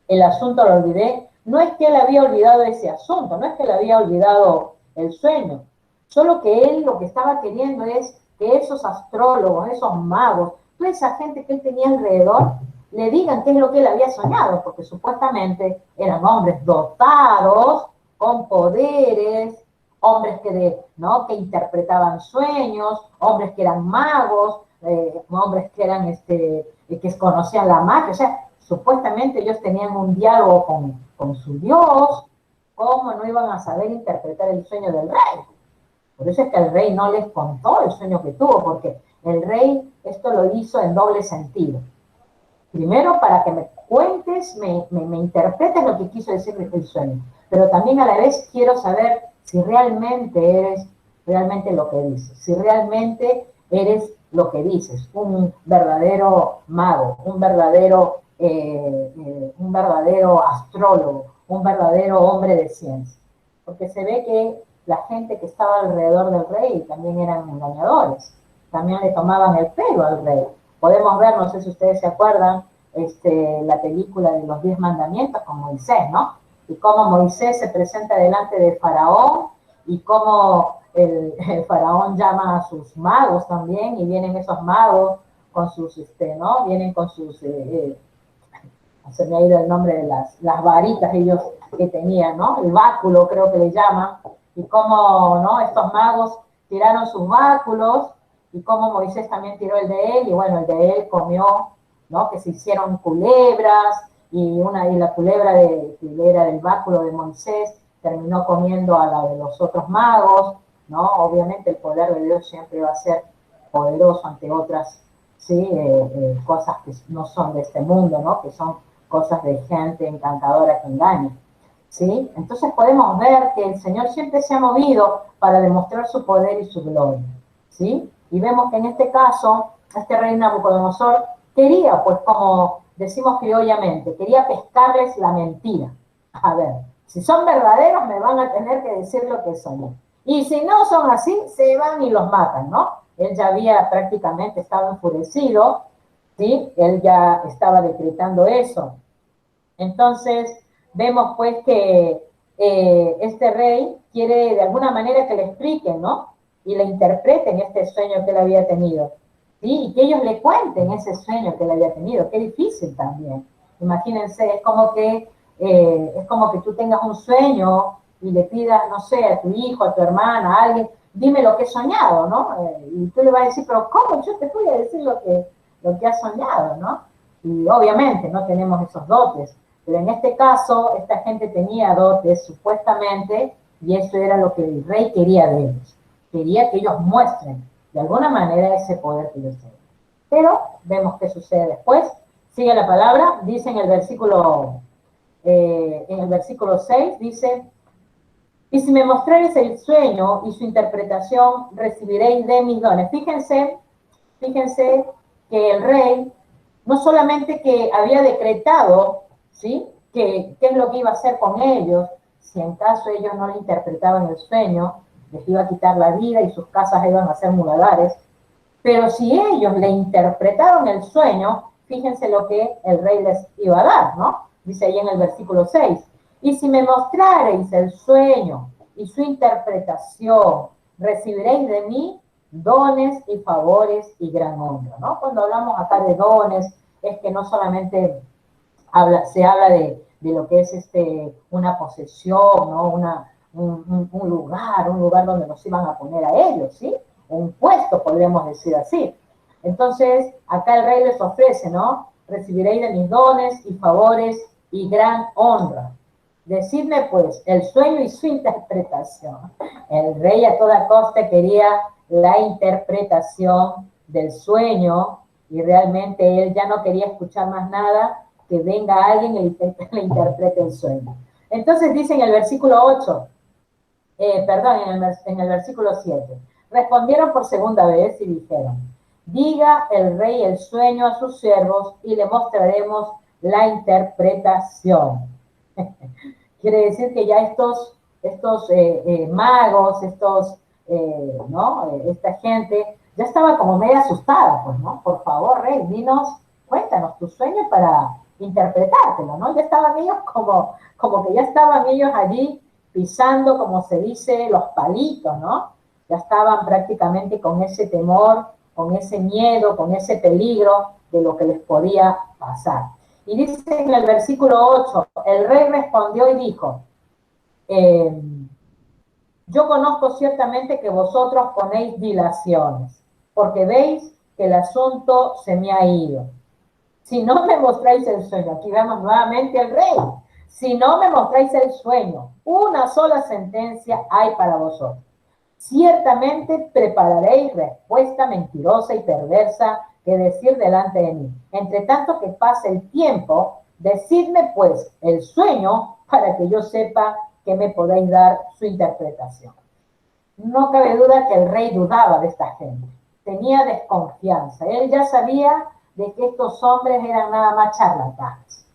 el asunto lo olvidé, no es que él había olvidado ese asunto, no es que él había olvidado el sueño, Solo que él lo que estaba queriendo es que esos astrólogos, esos magos, toda esa gente que él tenía alrededor, le digan qué es lo que él había soñado, porque supuestamente eran hombres dotados, con poderes, hombres ¿no? que interpretaban sueños, hombres que eran magos, hombres que eran que conocían la magia, o sea, supuestamente ellos tenían un diálogo con su Dios. ¿Cómo no iban a saber interpretar el sueño del rey? Por eso es que el rey no les contó el sueño que tuvo, porque el rey esto lo hizo en doble sentido. Primero, para que me cuentes, me interpretes lo que quiso decir el sueño, pero también a la vez quiero saber si realmente eres realmente lo que dices, si realmente eres lo que dices, un verdadero mago, un verdadero astrólogo, un verdadero hombre de ciencia. Porque se ve que la gente que estaba alrededor del rey también eran engañadores, también le tomaban el pelo al rey. Podemos ver, no sé si ustedes se acuerdan, la película de los 10 mandamientos con Moisés, ¿no? Y cómo Moisés se presenta delante de Faraón y cómo el Faraón llama a sus magos también y vienen esos magos con sus, ¿no? Vienen con sus, se me ha ido el nombre de las varitas ellos que tenían, ¿no? El báculo creo que le llaman, y cómo, ¿no? Estos magos tiraron sus báculos y cómo Moisés también tiró el de él, y bueno, el de él comió, ¿no? Que se hicieron culebras, y la culebra que era del báculo de Moisés terminó comiendo a la de los otros magos, ¿no? Obviamente el poder de Dios siempre va a ser poderoso ante otras, ¿sí? Cosas que no son de este mundo, ¿no? Que son cosas de gente encantadora que engaña, ¿sí? Entonces podemos ver que el Señor siempre se ha movido para demostrar su poder y su gloria, ¿sí? Y vemos que en este caso, este rey Nabucodonosor quería, pues como decimos criollamente, quería pescarles la mentira. A ver, si son verdaderos me van a tener que decir lo que son. Y si no son así, se van y los matan, ¿no? Él ya había prácticamente estado enfurecido, ¿sí? Él ya estaba decretando eso. Entonces, vemos pues que este rey quiere de alguna manera que le expliquen, ¿no? Y le interpreten este sueño que él había tenido. ¿Sí? Y que ellos le cuenten ese sueño que él había tenido. Qué difícil también. Imagínense, es como que tú tengas un sueño y le pidas, no sé, a tu hijo, a tu hermana, a alguien, dime lo que he soñado, ¿no? Y tú le vas a decir, pero ¿cómo yo te voy a decir lo que has soñado, ¿no? Y obviamente no tenemos esos dotes. Pero en este caso, esta gente tenía dotes, supuestamente, y eso era lo que el rey quería de ellos. Quería que ellos muestren, de alguna manera, ese poder que ellos tienen. Pero vemos qué sucede después. Sigue la palabra, dice en el versículo 6, dice, y si me mostraréis el sueño y su interpretación, recibiréis de mis dones. Fíjense que el rey, no solamente que había decretado, ¿sí? ¿Qué es lo que iba a hacer con ellos? Si en caso ellos no le interpretaban el sueño, les iba a quitar la vida y sus casas iban a ser muladares. Pero si ellos le interpretaron el sueño, fíjense lo que el rey les iba a dar, ¿no? Dice ahí en el versículo 6. Y si me mostrareis el sueño y su interpretación, recibiréis de mí dones y favores y gran honra, ¿no? Cuando hablamos acá de dones, es que no solamente se habla de lo que es una posesión, ¿no? Un lugar donde nos iban a poner a ellos, ¿sí? Un puesto, podríamos decir así. Entonces, acá el rey les ofrece, ¿no? Recibiréis de mis dones y favores y gran honra. Decidme, pues, el sueño y su interpretación. El rey a toda costa quería la interpretación del sueño y realmente él ya no quería escuchar más nada que venga alguien y le interprete el sueño. Entonces dice en el versículo 8, en el versículo 7, respondieron por segunda vez y dijeron, diga el rey el sueño a sus siervos y le mostraremos la interpretación. Quiere decir que ya estos magos, ¿no? Esta gente ya estaba como medio asustada, pues, ¿no? Por favor, rey, dinos, cuéntanos tu sueño para interpretártelo, ¿no? Ya estaban ellos como que ya estaban ellos allí pisando, como se dice, los palitos, ¿no? ya estaban prácticamente con ese temor, con ese miedo, con ese peligro de lo que les podía pasar. Y dice en el versículo 8, el rey respondió y dijo, yo conozco ciertamente que vosotros ponéis dilaciones, porque veis que el asunto se me ha ido. Si no me mostráis el sueño, aquí vemos nuevamente al rey, si no me mostráis el sueño, una sola sentencia hay para vosotros. Ciertamente prepararéis respuesta mentirosa y perversa que decir delante de mí. Entre tanto que pase el tiempo, decidme pues el sueño para que yo sepa que me podéis dar su interpretación. No cabe duda que el rey dudaba de esta gente, tenía desconfianza. Él ya sabía de que estos hombres eran nada más charlatanes,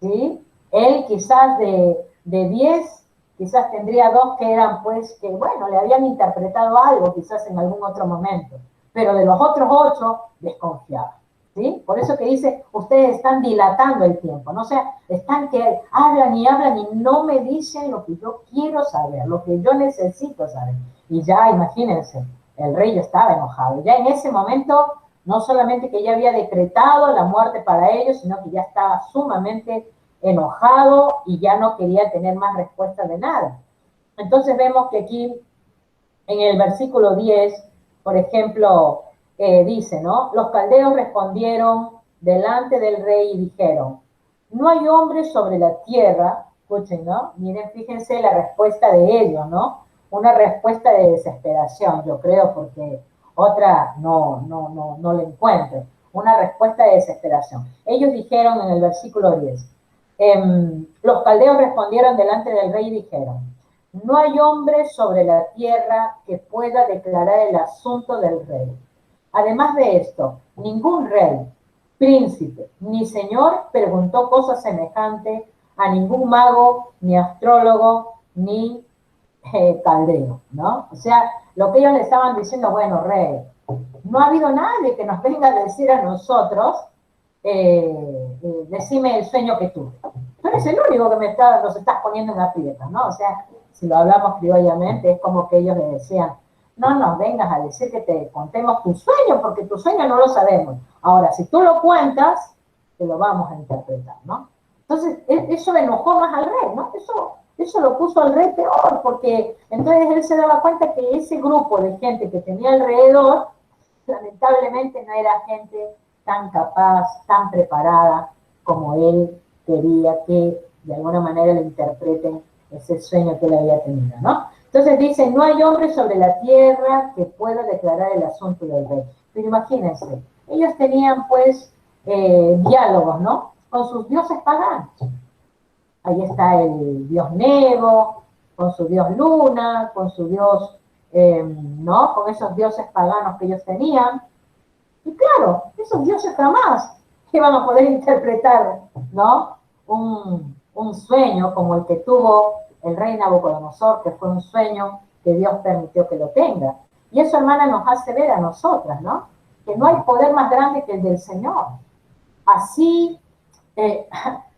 ¿sí? Él quizás de 10, quizás tendría 2 que eran pues que, bueno, le habían interpretado algo quizás en algún otro momento, pero de los otros 8 desconfiaba, ¿sí? Por eso que dice, ustedes están dilatando el tiempo, ¿no? O sea, están que hablan y no me dicen lo que yo quiero saber, lo que yo necesito saber. Y ya, imagínense, el rey ya estaba enojado. Ya en ese momento, no solamente que ya había decretado la muerte para ellos, sino que ya estaba sumamente enojado y ya no quería tener más respuesta de nada. Entonces vemos que aquí, en el versículo 10, por ejemplo, dice, ¿no? Los caldeos respondieron delante del rey y dijeron, no hay hombre sobre la tierra, escuchen, ¿no? Miren, fíjense la respuesta de ellos, ¿no? Una respuesta de desesperación, yo creo, porque otra no la encuentro. Una respuesta de desesperación. Ellos dijeron en el versículo 10, los caldeos respondieron delante del rey y dijeron, no hay hombre sobre la tierra que pueda declarar el asunto del rey. Además de esto, ningún rey, príncipe, ni señor preguntó cosas semejantes a ningún mago, ni astrólogo, ni caldeo, ¿no? O sea, lo que ellos le estaban diciendo, bueno, rey, no ha habido nadie que nos venga a decir a nosotros, decime el sueño que tuve. Tú eres el único que nos estás poniendo en aprietos, ¿no? O sea, si lo hablamos criollamente, es como que ellos le decían, no nos vengas a decir que te contemos tu sueño, porque tu sueño no lo sabemos. Ahora, si tú lo cuentas, te lo vamos a interpretar, ¿no? Entonces, eso enojó más al rey, ¿no? Eso lo puso al rey peor, porque entonces él se daba cuenta que ese grupo de gente que tenía alrededor, lamentablemente no era gente tan capaz, tan preparada, como él quería que de alguna manera le interpreten ese sueño que él había tenido, ¿no? Entonces dice, no hay hombre sobre la tierra que pueda declarar el asunto del rey. Pero imagínense, ellos tenían pues diálogos, ¿no? Con sus dioses paganos. Ahí está el dios Nebo, con su dios Luna, con su dios, ¿no? Con esos dioses paganos que ellos tenían. Y claro, esos dioses jamás iban a poder interpretar, ¿no? Un sueño como el que tuvo el rey Nabucodonosor, que fue un sueño que Dios permitió que lo tenga. Y eso, hermana, nos hace ver a nosotras, ¿no? Que no hay poder más grande que el del Señor. Así,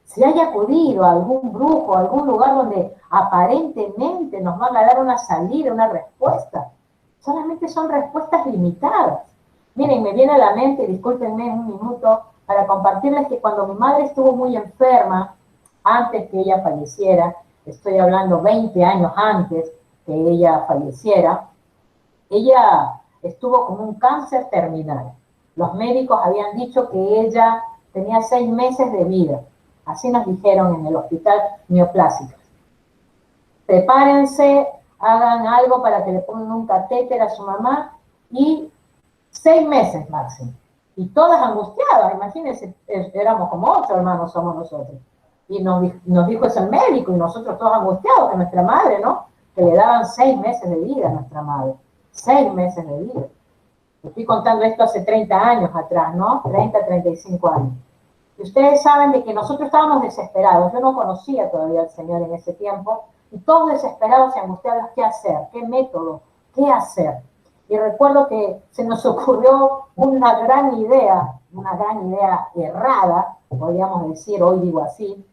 si hay acudido a algún brujo, a algún lugar donde aparentemente nos van a dar una salida, una respuesta, solamente son respuestas limitadas. Miren, me viene a la mente, discúlpenme un minuto, para compartirles que cuando mi madre estuvo muy enferma, antes que ella falleciera, estoy hablando 20 años antes que ella falleciera, ella estuvo con un cáncer terminal. Los médicos habían dicho que ella tenía 6 meses de vida. Así nos dijeron en el hospital neoplásicos. Prepárense, hagan algo para que le pongan un catéter a su mamá y 6 meses máximo. Y todas angustiadas, imagínense, éramos como 8 hermanos somos nosotros. Y nos dijo eso el médico y nosotros todos angustiados, que nuestra madre, ¿no? Que le daban 6 meses de vida a nuestra madre. 6 meses de vida. Estoy contando esto hace 30 años atrás, ¿no? 30, 35 años. Y ustedes saben de que nosotros estábamos desesperados. Yo no conocía todavía al Señor en ese tiempo. Y todos desesperados y angustiados, ¿qué hacer? ¿Qué método? ¿Qué hacer? Y recuerdo que se nos ocurrió una gran idea errada, podríamos decir, hoy digo así,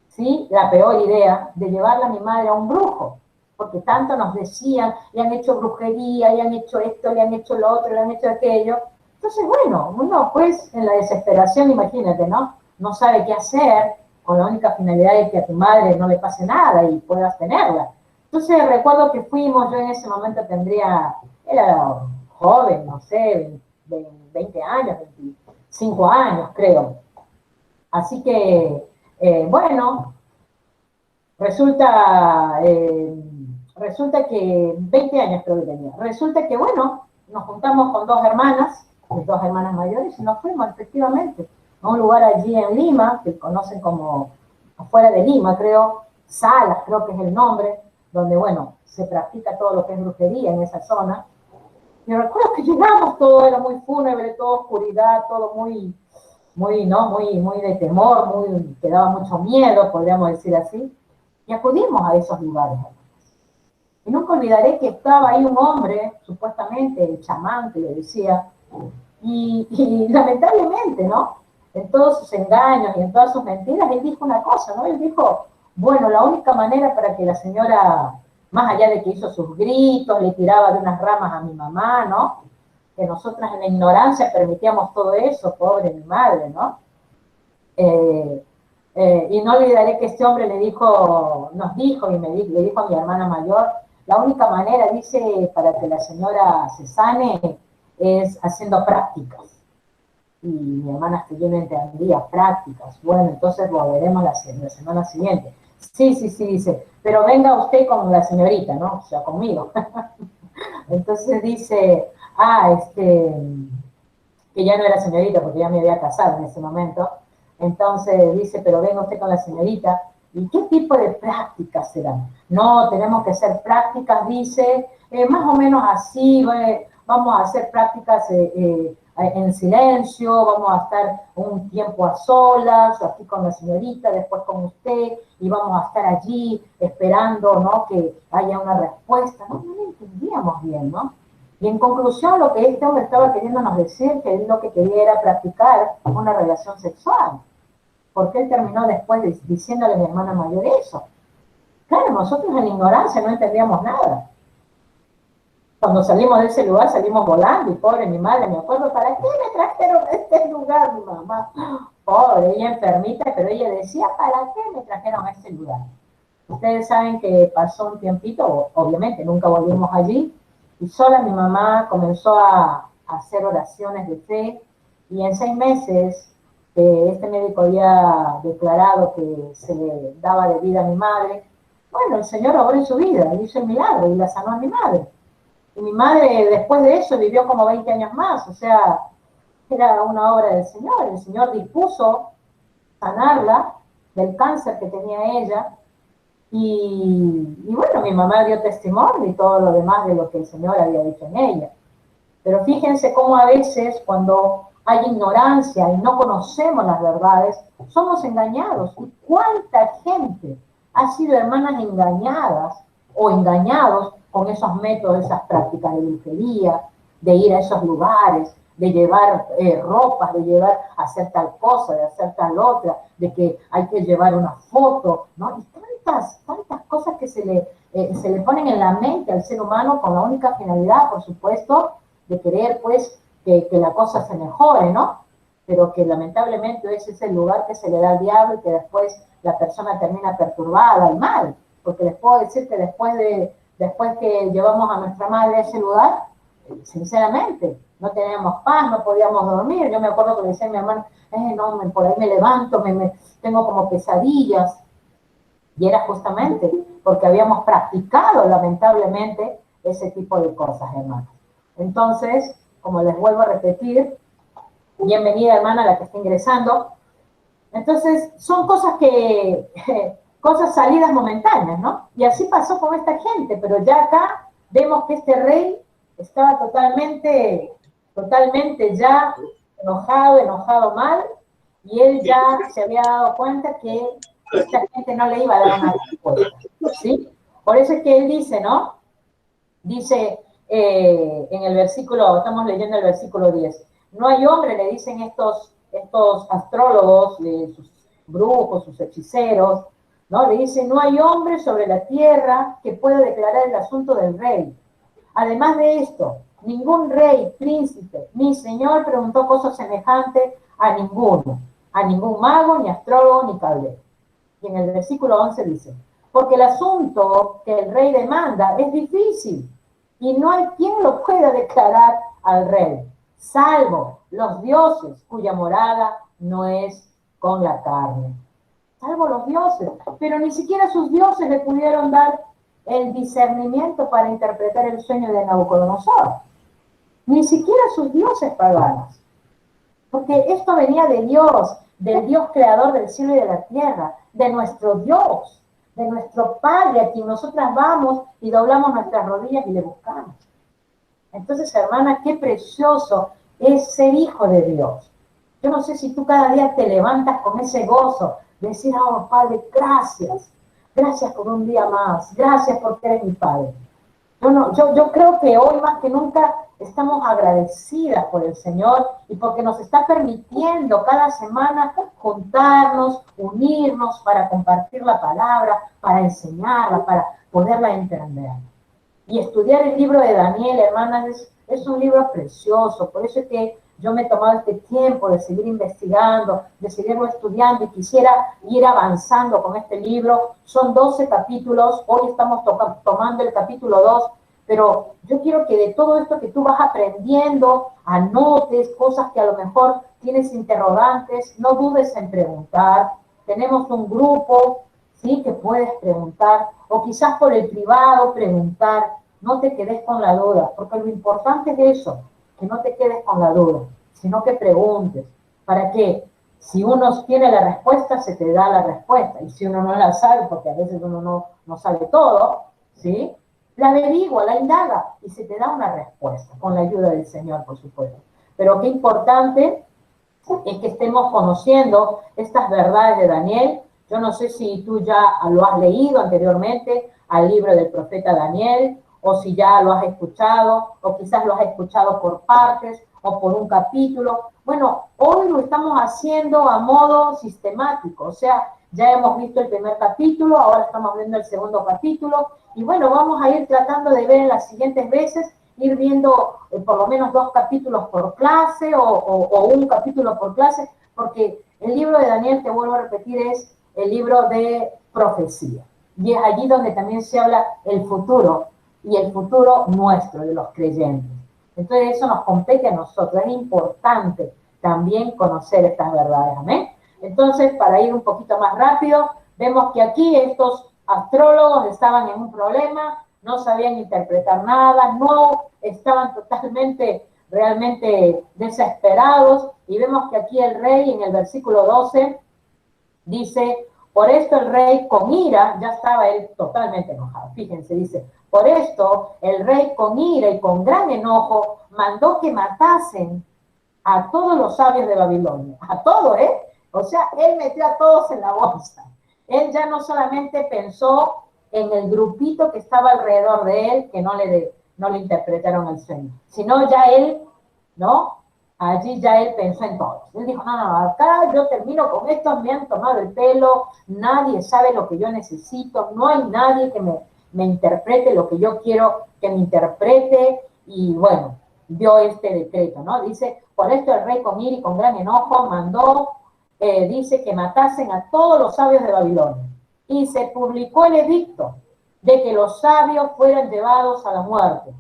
¿sí? La peor idea de llevarla a mi madre a un brujo. porque tanto nos decían, le han hecho brujería, le han hecho esto, le han hecho lo otro, le han hecho aquello. Entonces, bueno, uno pues en la desesperación, imagínate, ¿no? No sabe qué hacer, con la única finalidad de que a tu madre no le pase nada y puedas tenerla. Entonces recuerdo que fuimos, yo en ese momento era joven, no sé, 20 años, 25 años creo. Así que, bueno, resulta que 20 años creo que tenía. Resulta que, bueno, nos juntamos con dos hermanas, mis dos hermanas mayores, y nos fuimos efectivamente a un lugar allí en Lima, que conocen como afuera de Lima, creo, Salas, creo que es el nombre, donde, bueno, se practica todo lo que es brujería en esa zona. Y recuerdo que llegamos, todo era muy fúnebre, toda oscuridad, todo muy de temor, que daba mucho miedo, podríamos decir así. Y acudimos a esos lugares. Y nunca olvidaré que estaba ahí un hombre, supuestamente el chamán que le decía, y lamentablemente, ¿no? En todos sus engaños y en todas sus mentiras, él dijo una cosa, ¿no? Él dijo, bueno, la única manera para que la señora, más allá de que hizo sus gritos, le tiraba de unas ramas a mi mamá, ¿no? Que nosotras en la ignorancia permitíamos todo eso, pobre mi madre, ¿no? Y no olvidaré que este hombre nos dijo y le dijo a mi hermana mayor, la única manera, dice, para que la señora se sane es haciendo prácticas. Y mi hermana hasta yo no entendía, prácticas. Bueno, entonces lo veremos la semana siguiente. Sí, dice, pero venga usted con la señorita, ¿no? O sea, conmigo. Entonces dice, que ya no era señorita porque ya me había casado en ese momento. Entonces dice, pero venga usted con la señorita. ¿Y qué tipo de prácticas serán? No, tenemos que hacer prácticas, dice, más o menos así, vamos a hacer prácticas en silencio, vamos a estar un tiempo a solas, aquí con la señorita, después con usted, y vamos a estar allí esperando, ¿no? Que haya una respuesta. No lo entendíamos bien, ¿no? Y en conclusión, lo que este hombre estaba queriéndonos decir, que él lo que quería era practicar una relación sexual. Porque él terminó después diciéndole a mi hermana mayor eso. Claro, nosotros en ignorancia no entendíamos nada. Cuando salimos de ese lugar salimos volando y pobre mi madre, me acuerdo, ¿para qué me trajeron a este lugar, mi mamá? Pobre, ella enfermita, pero ella decía, ¿para qué me trajeron a este lugar? Ustedes saben que pasó un tiempito, obviamente nunca volvimos allí, y sola mi mamá comenzó a hacer oraciones de fe, y en 6 meses este médico había declarado que se le daba de vida a mi madre. Bueno, el Señor obró en su vida, hizo el milagro y la sanó a mi madre. Y mi madre después de eso vivió como 20 años más, o sea, era una obra del Señor. El Señor dispuso sanarla del cáncer que tenía ella. Y bueno, mi mamá dio testimonio y todo lo demás de lo que el Señor había dicho en ella. Pero fíjense cómo a veces cuando hay ignorancia y no conocemos las verdades, somos engañados. ¿Y cuánta gente ha sido, hermanas, engañadas o engañados con esos métodos, esas prácticas de brujería, de ir a esos lugares, de llevar ropas, de llevar a hacer tal cosa, de hacer tal otra, de que hay que llevar una foto, ¿no? Y tantas cosas que se le ponen en la mente al ser humano con la única finalidad, por supuesto, de querer, pues, que la cosa se mejore, ¿no? Pero que lamentablemente ese es el lugar que se le da al diablo y que después la persona termina perturbada y mal. Porque les puedo decir que después que llevamos a nuestra madre a ese lugar, sinceramente, no teníamos paz, no podíamos dormir. Yo me acuerdo que le decía a mi hermano, no, por ahí me levanto, tengo como pesadillas. Y era justamente porque habíamos practicado, lamentablemente, ese tipo de cosas, hermanos. Entonces, como les vuelvo a repetir, bienvenida, hermana, la que está ingresando. Entonces, son cosas cosas salidas momentáneas, ¿no? Y así pasó con esta gente, pero ya acá vemos que este rey estaba totalmente ya enojado mal, y él ya se había dado cuenta que esta gente no le iba a dar una respuesta, ¿sí? Por eso es que él dice, ¿no? Dice en el versículo, estamos leyendo el versículo 10, no hay hombre, le dicen estos astrólogos, sus brujos, sus hechiceros, ¿no? Le dice, no hay hombre sobre la tierra que pueda declarar el asunto del rey. Además de esto, ningún rey, príncipe, ni señor preguntó cosas semejantes a ninguno, a ningún mago, ni astrólogo, ni caldero. Y en el versículo 11 dice, porque el asunto que el rey demanda es difícil y no hay quien lo pueda declarar al rey, salvo los dioses cuya morada no es con la carne. Salvo los dioses, pero ni siquiera sus dioses le pudieron dar el discernimiento para interpretar el sueño de Nabucodonosor. Ni siquiera sus dioses paganos. Porque esto venía de Dios, del Dios creador del cielo y de la tierra, de nuestro Dios, de nuestro Padre, a quien nosotras vamos y doblamos nuestras rodillas y le buscamos. Entonces, hermana, qué precioso es ser hijo de Dios. Yo no sé si tú cada día te levantas con ese gozo, de decir, oh Padre, gracias, gracias por un día más, gracias porque eres mi Padre. Yo creo que hoy más que nunca estamos agradecidas por el Señor y porque nos está permitiendo cada semana juntarnos, unirnos para compartir la palabra, para enseñarla, para poderla entender. Y estudiar el libro de Daniel, hermanas, es un libro precioso. Por eso es que yo me he tomado este tiempo de seguir investigando, de seguirlo estudiando y quisiera ir avanzando con este libro. Son 12 capítulos, hoy estamos tomando el capítulo 2, pero yo quiero que de todo esto que tú vas aprendiendo, anotes cosas que a lo mejor tienes interrogantes, no dudes en preguntar. Tenemos un grupo, ¿sí?, que puedes preguntar, o quizás por el privado preguntar. No te quedes con la duda, porque lo importante es eso, que no te quedes con la duda, sino que preguntes. ¿Para qué? Si uno tiene la respuesta, se te da la respuesta. Y si uno no la sabe, porque a veces uno no sabe todo, ¿sí?, la averigua, la indaga, y se te da una respuesta, con la ayuda del Señor, por supuesto. Pero qué importante es que estemos conociendo estas verdades de Daniel. Yo no sé si tú ya lo has leído anteriormente, al libro del profeta Daniel, o si ya lo has escuchado, o quizás lo has escuchado por partes, o por un capítulo. Bueno, hoy lo estamos haciendo a modo sistemático, o sea, ya hemos visto el primer capítulo, ahora estamos viendo el segundo capítulo, y bueno, vamos a ir tratando de ver en las siguientes veces, ir viendo por lo menos 2 capítulos por clase, o un capítulo por clase, porque el libro de Daniel, te vuelvo a repetir, es el libro de profecía, y es allí donde también se habla el futuro, y el futuro nuestro, de los creyentes. Entonces eso nos compete a nosotros, es importante también conocer estas verdades, ¿amén? Entonces, para ir un poquito más rápido, vemos que aquí estos astrólogos estaban en un problema, no sabían interpretar nada, no estaban totalmente, realmente desesperados, y vemos que aquí el rey en el versículo 12 dice, por esto el rey con ira, ya estaba él totalmente enojado, fíjense, dice, por esto el rey con ira y con gran enojo mandó que matasen a todos los sabios de Babilonia, a todos, o sea, él metió a todos en la bolsa. Él ya no solamente pensó en el grupito que estaba alrededor de él, que no le interpretaron el sueño, sino ya él, ¿no? Allí ya él pensó en todos. Él dijo, no, acá yo termino con esto, me han tomado el pelo, nadie sabe lo que yo necesito, no hay nadie que me interprete lo que yo quiero que me interprete, y bueno, dio este decreto, ¿no? Dice, por esto el rey con ira y con gran enojo mandó, dice que matasen a todos los sabios de Babilonia. Y se publicó el edicto de que los sabios fueran llevados a la muerte.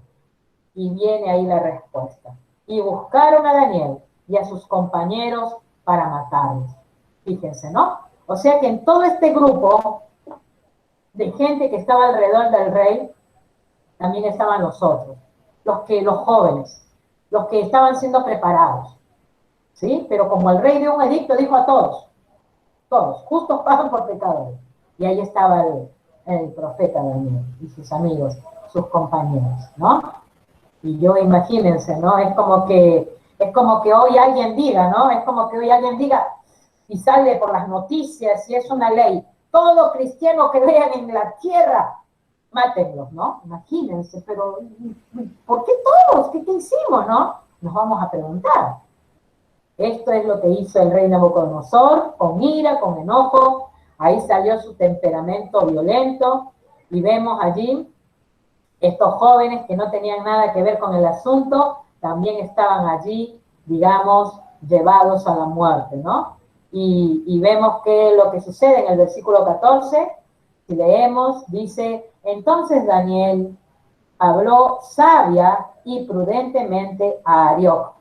Y viene ahí la respuesta. Y buscaron a Daniel y a sus compañeros para matarlos. Fíjense, ¿no? O sea que en todo este grupo de gente que estaba alrededor del rey, también estaban los otros, los jóvenes, los que estaban siendo preparados. ¿Sí? Pero como el rey dio un edicto, dijo a todos, justos pagan por pecadores. Y ahí estaba el profeta Daniel y sus amigos, sus compañeros, ¿no? Y yo, imagínense, ¿no? Es como que hoy alguien diga, ¿no? Es como que hoy alguien diga, y sale por las noticias, y es una ley, todo cristiano que vean en la tierra, mátenlos, ¿no? Imagínense, pero ¿por qué todos? ¿Qué hicimos, no? Nos vamos a preguntar. Esto es lo que hizo el rey Nabucodonosor, con ira, con enojo, Ahí salió su temperamento violento y vemos allí estos jóvenes que no tenían nada que ver con el asunto, también estaban allí, digamos, llevados a la muerte, ¿no? Y vemos que lo que sucede en el versículo 14, si leemos, dice, entonces Daniel habló sabia y prudentemente a Arioc,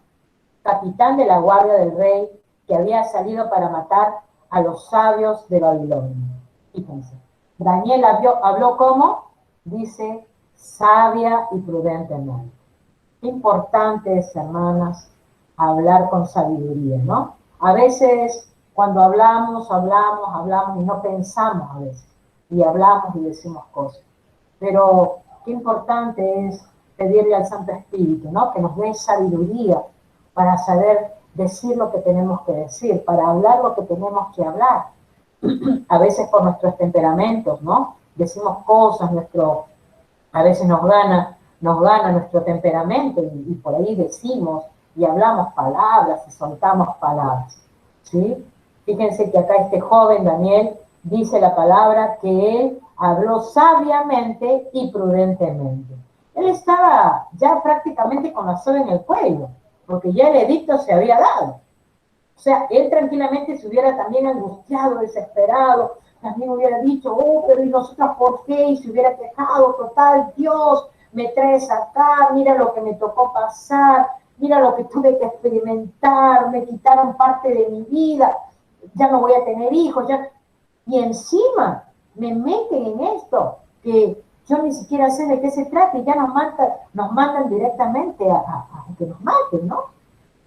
capitán de la guardia del rey, que había salido para matar a los sabios de Babilonia. Fíjense, Daniel habló ¿cómo? Dice, sabia y prudentemente. Qué importante es, hermanas, hablar con sabiduría, ¿no? A veces, cuando hablamos y no pensamos a veces, y hablamos y decimos cosas. Pero qué importante es pedirle al Santo Espíritu, ¿no? Que nos dé sabiduría para saber decir lo que tenemos que decir, para hablar lo que tenemos que hablar. A veces por nuestros temperamentos, ¿no? Decimos cosas, a veces nos gana nuestro temperamento y por ahí decimos y hablamos palabras y soltamos palabras, ¿sí? Fíjense que acá este joven Daniel dice la palabra que él habló sabiamente y prudentemente. Él estaba ya prácticamente con la soga en el cuello, porque ya el edicto se había dado. O sea, él tranquilamente se hubiera también angustiado, desesperado, también hubiera dicho, oh, pero ¿y nosotros por qué? Y se hubiera quejado, total, Dios, me traes acá, mira lo que me tocó pasar, mira lo que tuve que experimentar, me quitaron parte de mi vida, ya no voy a tener hijos, ya... Y encima me meten en esto, que yo ni siquiera sé de qué se trata, y ya nos mandan directamente a que nos maten, ¿no?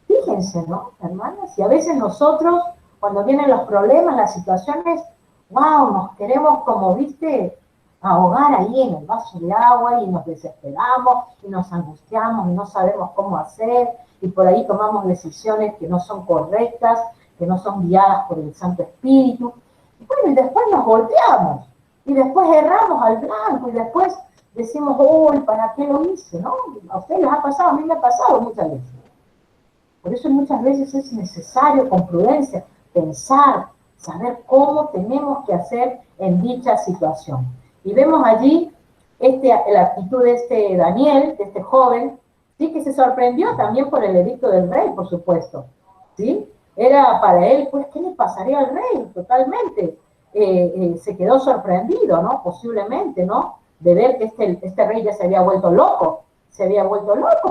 Fíjense, ¿no, hermanas? Y a veces nosotros, cuando vienen los problemas, las situaciones, wow, nos queremos, como viste, ahogar ahí en el vaso de agua y nos desesperamos y nos angustiamos y no sabemos cómo hacer y por ahí tomamos decisiones que no son correctas, que no son guiadas por el Santo Espíritu. Y bueno, y después nos volteamos y después erramos al blanco y después decimos, uy, ¿para qué lo hice? ¿No? A ustedes les ha pasado, a mí me ha pasado muchas veces. Por eso muchas veces es necesario con prudencia pensar, saber cómo tenemos que hacer en dicha situación. Y vemos allí la actitud de este Daniel, de este joven, ¿sí? Que se sorprendió también por el edicto del rey, por supuesto, ¿sí? Era para él, pues, ¿qué le pasaría al rey? Totalmente. Se quedó sorprendido, ¿no? Posiblemente, ¿no? De ver que este rey ya se había vuelto loco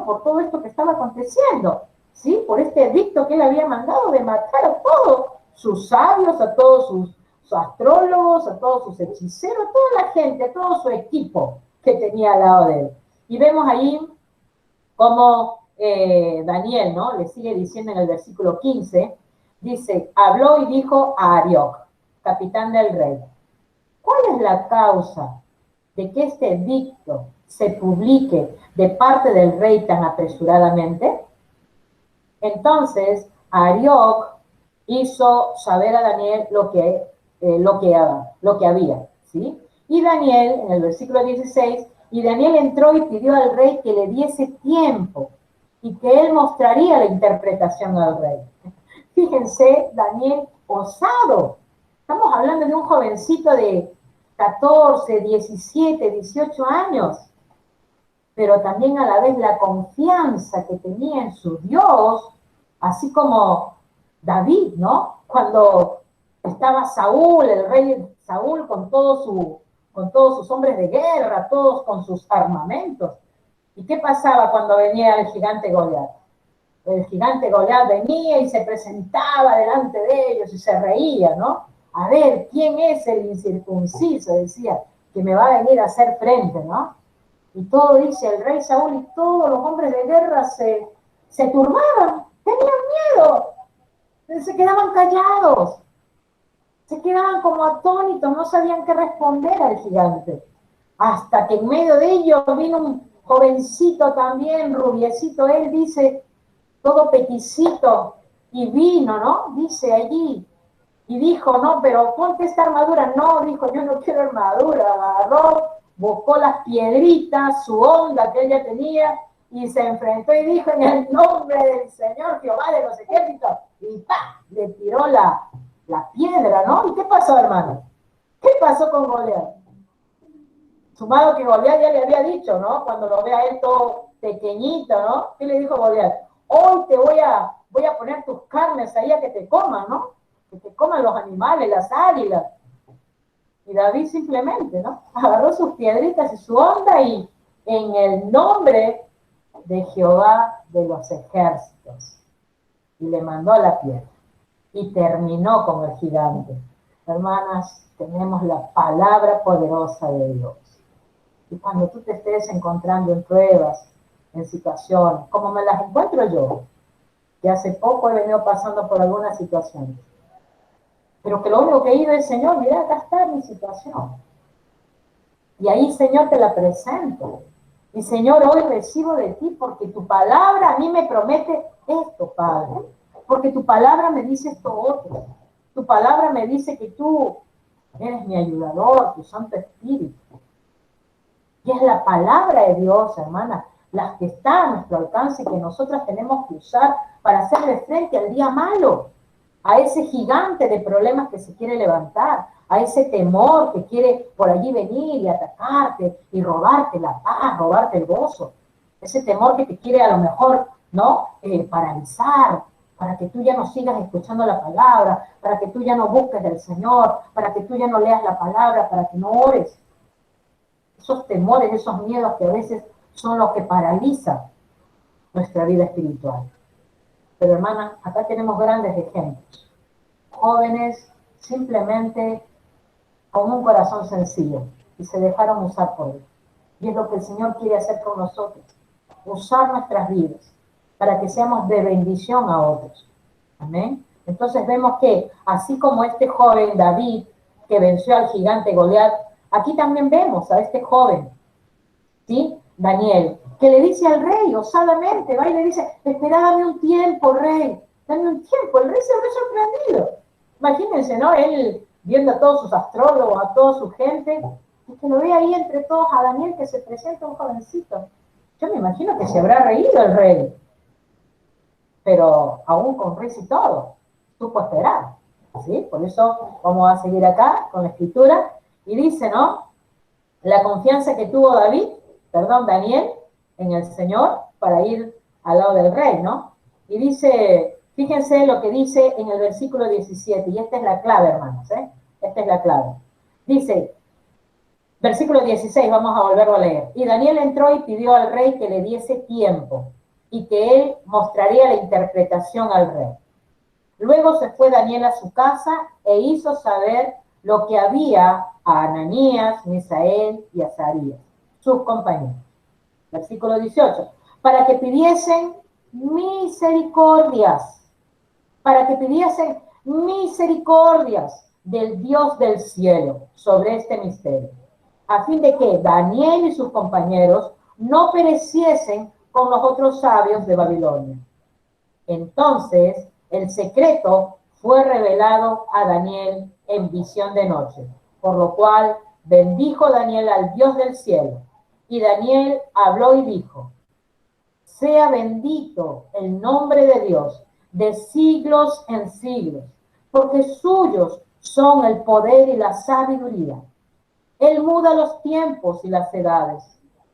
por todo esto que estaba aconteciendo, ¿sí? Por este edicto que él había mandado de matar a todos sus sabios, a todos sus astrólogos, a todos sus hechiceros, a toda la gente, a todo su equipo que tenía al lado de él. Y vemos ahí cómo Daniel, ¿no? Le sigue diciendo en el versículo 15, dice, habló y dijo a Arioc, capitán del rey, ¿cuál es la causa de que este edicto se publique de parte del rey tan apresuradamente? Entonces, Arioc hizo saber a Daniel lo que había, ¿sí? Y Daniel, en el versículo 16, y Daniel entró y pidió al rey que le diese tiempo y que él mostraría la interpretación al rey. Fíjense, Daniel, osado. Estamos hablando de un jovencito de 14, 17, 18 años, pero también a la vez la confianza que tenía en su Dios, así como David, ¿no? Cuando estaba Saúl, el rey Saúl, con todos sus hombres de guerra, todos con sus armamentos. ¿Y qué pasaba cuando venía el gigante Goliat? El gigante Goliat venía y se presentaba delante de ellos y se reía, ¿no? A ver, ¿quién es el incircunciso? Decía, que me va a venir a hacer frente, ¿no? Y todo dice el rey Saúl y todos los hombres de guerra se turbaban, tenían miedo, se quedaban callados, se quedaban como atónitos, no sabían qué responder al gigante. Hasta que en medio de ellos vino un jovencito también, rubiecito, él dice, todo peticito, y vino, ¿no? Dice allí, y dijo, no, pero ponte esta armadura. No, dijo, yo no quiero armadura. Agarró, buscó las piedritas, su onda que ella tenía, y se enfrentó y dijo, en el nombre del Señor Jehová de los ejércitos, y ¡pah! Le tiró la piedra, ¿no? ¿Y qué pasó, hermano? ¿Qué pasó con Goliat? Sumado que Goliat ya le había dicho, ¿no? Cuando lo ve a él todo pequeñito, ¿no? ¿Qué le dijo Goliat? Hoy te voy a poner tus carnes ahí a que te coman, ¿no? Que te coman los animales, las águilas. Y David simplemente, ¿no? Agarró sus piedritas y su onda y en el nombre de Jehová de los ejércitos. Y le mandó a la piedra. Y terminó con el gigante. Hermanas, tenemos la palabra poderosa de Dios. Y cuando tú te estés encontrando en pruebas, en situaciones, como me las encuentro yo, que hace poco he venido pasando por algunas situaciones, pero que lo único que he ido es, Señor, mira, acá está mi situación. Y ahí, Señor, te la presento. Y, Señor, hoy recibo de ti porque tu palabra a mí me promete esto, Padre. Porque tu palabra me dice esto otro. Tu palabra me dice que tú eres mi ayudador, tu Santo Espíritu. Y es la palabra de Dios, hermana, las que está a nuestro alcance, que nosotras tenemos que usar para hacerle frente al día malo, a ese gigante de problemas que se quiere levantar, a ese temor que quiere por allí venir y atacarte y robarte la paz, robarte el gozo, ese temor que te quiere a lo mejor, ¿no? Paralizar, para que tú ya no sigas escuchando la palabra, para que tú ya no busques del Señor, para que tú ya no leas la palabra, para que no ores. Esos temores, esos miedos que a veces son los que paralizan nuestra vida espiritual. Pero hermana, acá tenemos grandes ejemplos. Jóvenes simplemente con un corazón sencillo y se dejaron usar por él. Y es lo que el Señor quiere hacer con nosotros. Usar nuestras vidas para que seamos de bendición a otros. Amén. Entonces vemos que así como este joven David que venció al gigante Goliat, aquí también vemos a este joven, ¿sí? Daniel, que le dice al rey osadamente, va y le dice, espera, dame un tiempo, rey, dame un tiempo. El rey se ve sorprendido. Imagínense, ¿no? Él viendo a todos sus astrólogos, a toda su gente, y que lo ve ahí entre todos a Daniel que se presenta un jovencito. Yo me imagino que se habrá reído el rey, pero aún con risa y todo, supo esperar, ¿sí? Por eso vamos a seguir acá con la escritura, y dice, ¿no? La confianza que tuvo Daniel, en el Señor, para ir al lado del rey, ¿no? Y dice, fíjense lo que dice en el versículo 17, y esta es la clave, hermanos, ¿eh? Esta es la clave. Dice, versículo 16, vamos a volverlo a leer. Y Daniel entró y pidió al rey que le diese tiempo, y que él mostraría la interpretación al rey. Luego se fue Daniel a su casa e hizo saber lo que había a Ananías, Misael y Azarías, sus compañeros. Versículo 18. Para que pidiesen misericordias, del Dios del cielo sobre este misterio, a fin de que Daniel y sus compañeros no pereciesen con los otros sabios de Babilonia. Entonces el secreto fue revelado a Daniel en visión de noche, por lo cual bendijo Daniel al Dios del cielo. Y Daniel habló y dijo, sea bendito el nombre de Dios de siglos en siglos, porque suyos son el poder y la sabiduría. Él muda los tiempos y las edades,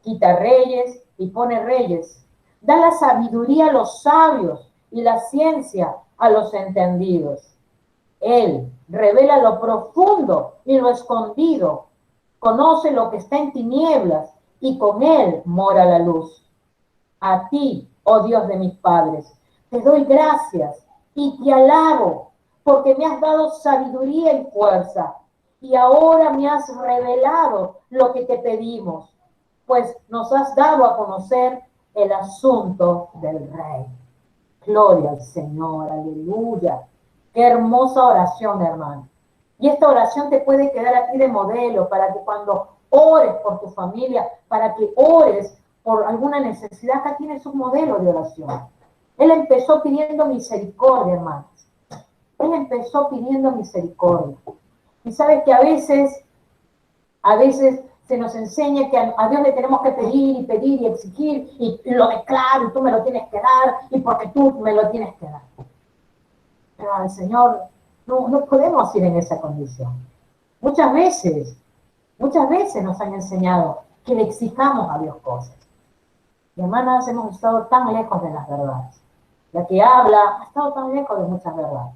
quita reyes y pone reyes, da la sabiduría a los sabios y la ciencia a los entendidos. Él revela lo profundo y lo escondido, conoce lo que está en tinieblas y con él mora la luz. A ti, oh Dios de mis padres, te doy gracias y te alabo, porque me has dado sabiduría y fuerza, y ahora me has revelado lo que te pedimos, pues nos has dado a conocer el asunto del rey. Gloria al Señor, aleluya. Qué hermosa oración, hermano. Y esta oración te puede quedar aquí de modelo para que cuando ores por tu familia, para que ores por alguna necesidad, acá tienes un modelo de oración. Él empezó pidiendo misericordia, hermanos. Él empezó pidiendo misericordia. Y sabes que a veces se nos enseña que a Dios le tenemos que pedir y exigir, y lo declaro, y tú me lo tienes que dar, y porque tú me lo tienes que dar. Pero al Señor no podemos ir en esa condición. Muchas veces nos han enseñado que le exijamos a Dios cosas. Y hermanas, hemos estado tan lejos de las verdades. La que habla ha estado tan lejos de muchas verdades.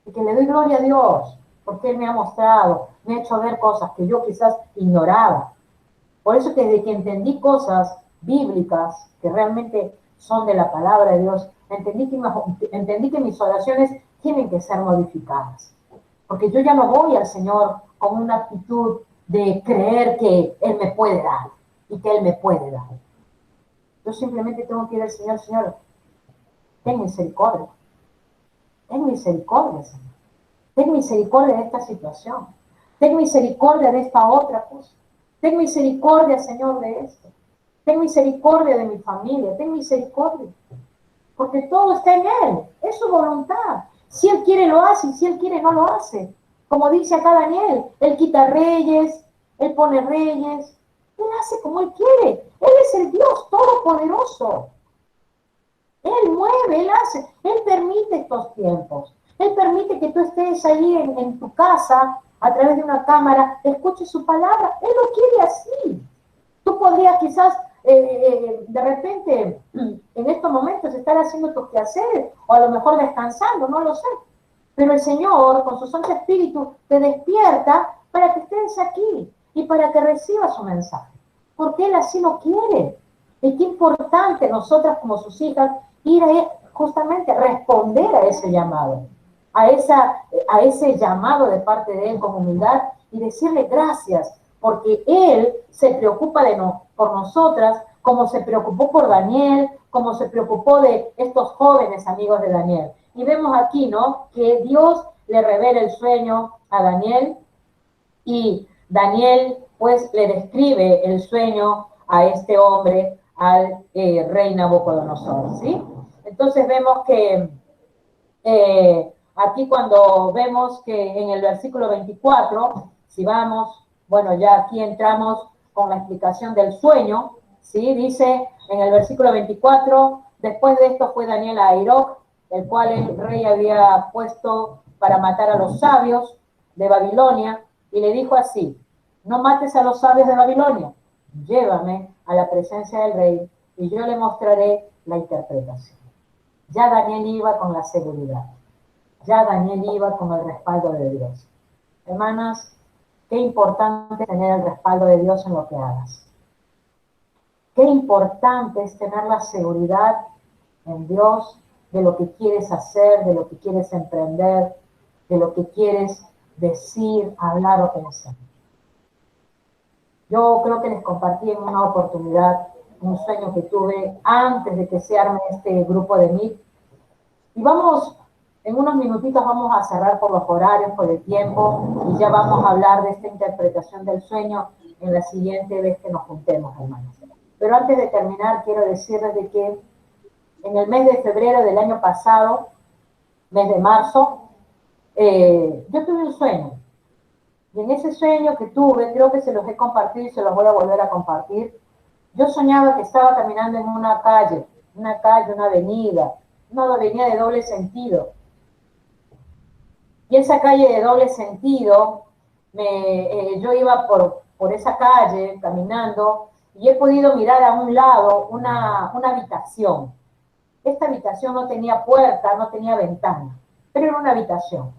Y que le doy gloria a Dios, porque Él me ha mostrado, me ha hecho ver cosas que yo quizás ignoraba. Por eso que desde que entendí cosas bíblicas que realmente son de la palabra de Dios, entendí que mis oraciones tienen que ser modificadas. Porque yo ya no voy al Señor con una actitud de creer que Él me puede dar y que Él me puede dar. Yo simplemente tengo que ir al Señor, Señor, ten misericordia. Ten misericordia, Señor. Ten misericordia de esta situación. Ten misericordia de esta otra cosa. Ten misericordia, Señor, de esto. Ten misericordia de mi familia. Ten misericordia. Porque todo está en Él. Es su voluntad. Si Él quiere, lo hace. Y si Él quiere, no lo hace. Como dice acá Daniel, Él quita reyes, Él pone reyes. Él hace como Él quiere. Él es el Dios Todopoderoso. Él mueve, Él hace. Él permite estos tiempos. Él permite que tú estés ahí en tu casa, a través de una cámara, escuches su palabra. Él lo quiere así. Tú podrías quizás, de repente, en estos momentos, estar haciendo tus quehaceres, o a lo mejor descansando, no lo sé. Pero el Señor, con su Santo Espíritu, te despierta para que estés aquí y para que recibas su mensaje. Porque Él así lo quiere. Y qué importante nosotras como sus hijas ir a justamente responder a ese llamado, a ese llamado de parte de Él con humildad y decirle gracias, porque Él se preocupa por nosotras, como se preocupó por Daniel, como se preocupó de estos jóvenes amigos de Daniel. Y vemos aquí, ¿no?, que Dios le revela el sueño a Daniel y Daniel, pues, le describe el sueño a este hombre, al rey Nabucodonosor, ¿sí? Entonces vemos que aquí cuando vemos que en el versículo 24, si vamos, bueno, ya aquí entramos con la explicación del sueño, ¿sí? Dice en el versículo 24, después de esto fue Daniel a Airoc, el cual el rey había puesto para matar a los sabios de Babilonia, y le dijo así: no mates a los sabios de Babilonia, llévame a la presencia del rey y yo le mostraré la interpretación. Ya Daniel iba con la seguridad. Ya Daniel iba con el respaldo de Dios. Hermanas, qué importante es tener el respaldo de Dios en lo que hagas. Qué importante es tener la seguridad en Dios de lo que quieres hacer, de lo que quieres emprender, de lo que quieres decir, hablar o pensar. Yo creo que les compartí en una oportunidad un sueño que tuve antes de que se arme este grupo de Meet. Y vamos, en unos minutitos vamos a cerrar por los horarios, por el tiempo, y ya vamos a hablar de esta interpretación del sueño en la siguiente vez que nos juntemos, hermanos. Pero antes de terminar, quiero decirles de que en el mes de febrero del año pasado, mes de marzo, yo tuve un sueño. Y en ese sueño que tuve, creo que se los he compartido y se los voy a volver a compartir. Yo soñaba que estaba caminando en una calle, una avenida de doble sentido. Y esa calle de doble sentido, yo iba por esa calle caminando y he podido mirar a un lado una habitación. Esta habitación no tenía puerta, no tenía ventana, pero era una habitación.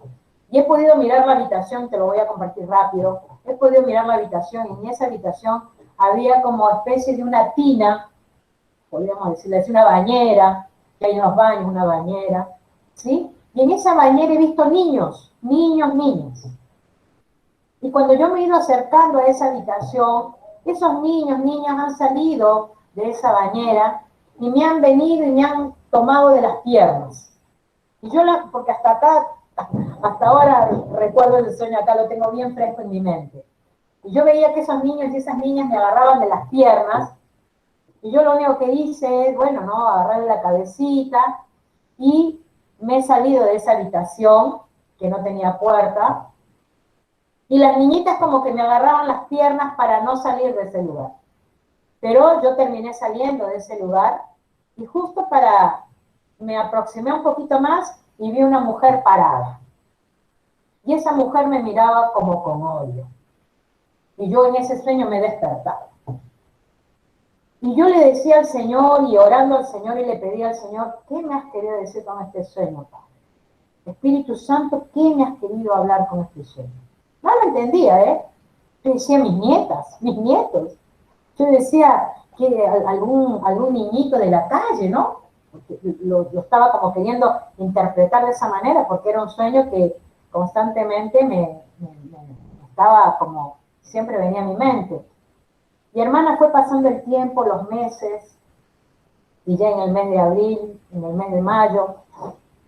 Y he podido mirar la habitación, te lo voy a compartir rápido, he podido mirar la habitación y en esa habitación había como especie de una tina, podríamos decirle, una bañera, que hay unos baños, una bañera, ¿sí? Y en esa bañera he visto niños. Y cuando yo me he ido acercando a esa habitación, esos niñas han salido de esa bañera y me han venido y me han tomado de las piernas. Y yo, porque hasta ahora recuerdo el sueño, acá lo tengo bien fresco en mi mente. Y yo veía que esos niños y esas niñas me agarraban de las piernas, y yo lo único que hice es, bueno, ¿no?, agarrarle la cabecita, y me he salido de esa habitación, que no tenía puerta, y las niñitas como que me agarraban las piernas para no salir de ese lugar. Pero yo terminé saliendo de ese lugar, y justo me aproximé un poquito más, y vi una mujer parada. y esa mujer me miraba como con odio. Y yo en ese sueño me despertaba. Y yo le decía al Señor, y orando al Señor, y le pedía al Señor, ¿qué me has querido decir con este sueño, Padre? Espíritu Santo, ¿qué me has querido hablar con este sueño? No lo entendía, ¿eh? Yo decía, mis nietas, mis nietos. Yo decía que algún niñito de la calle, ¿no? Porque lo estaba como queriendo interpretar de esa manera, porque era un sueño que constantemente me estaba como, siempre venía a mi mente. Mi hermana fue pasando el tiempo, los meses, y ya en el mes de abril, en el mes de mayo,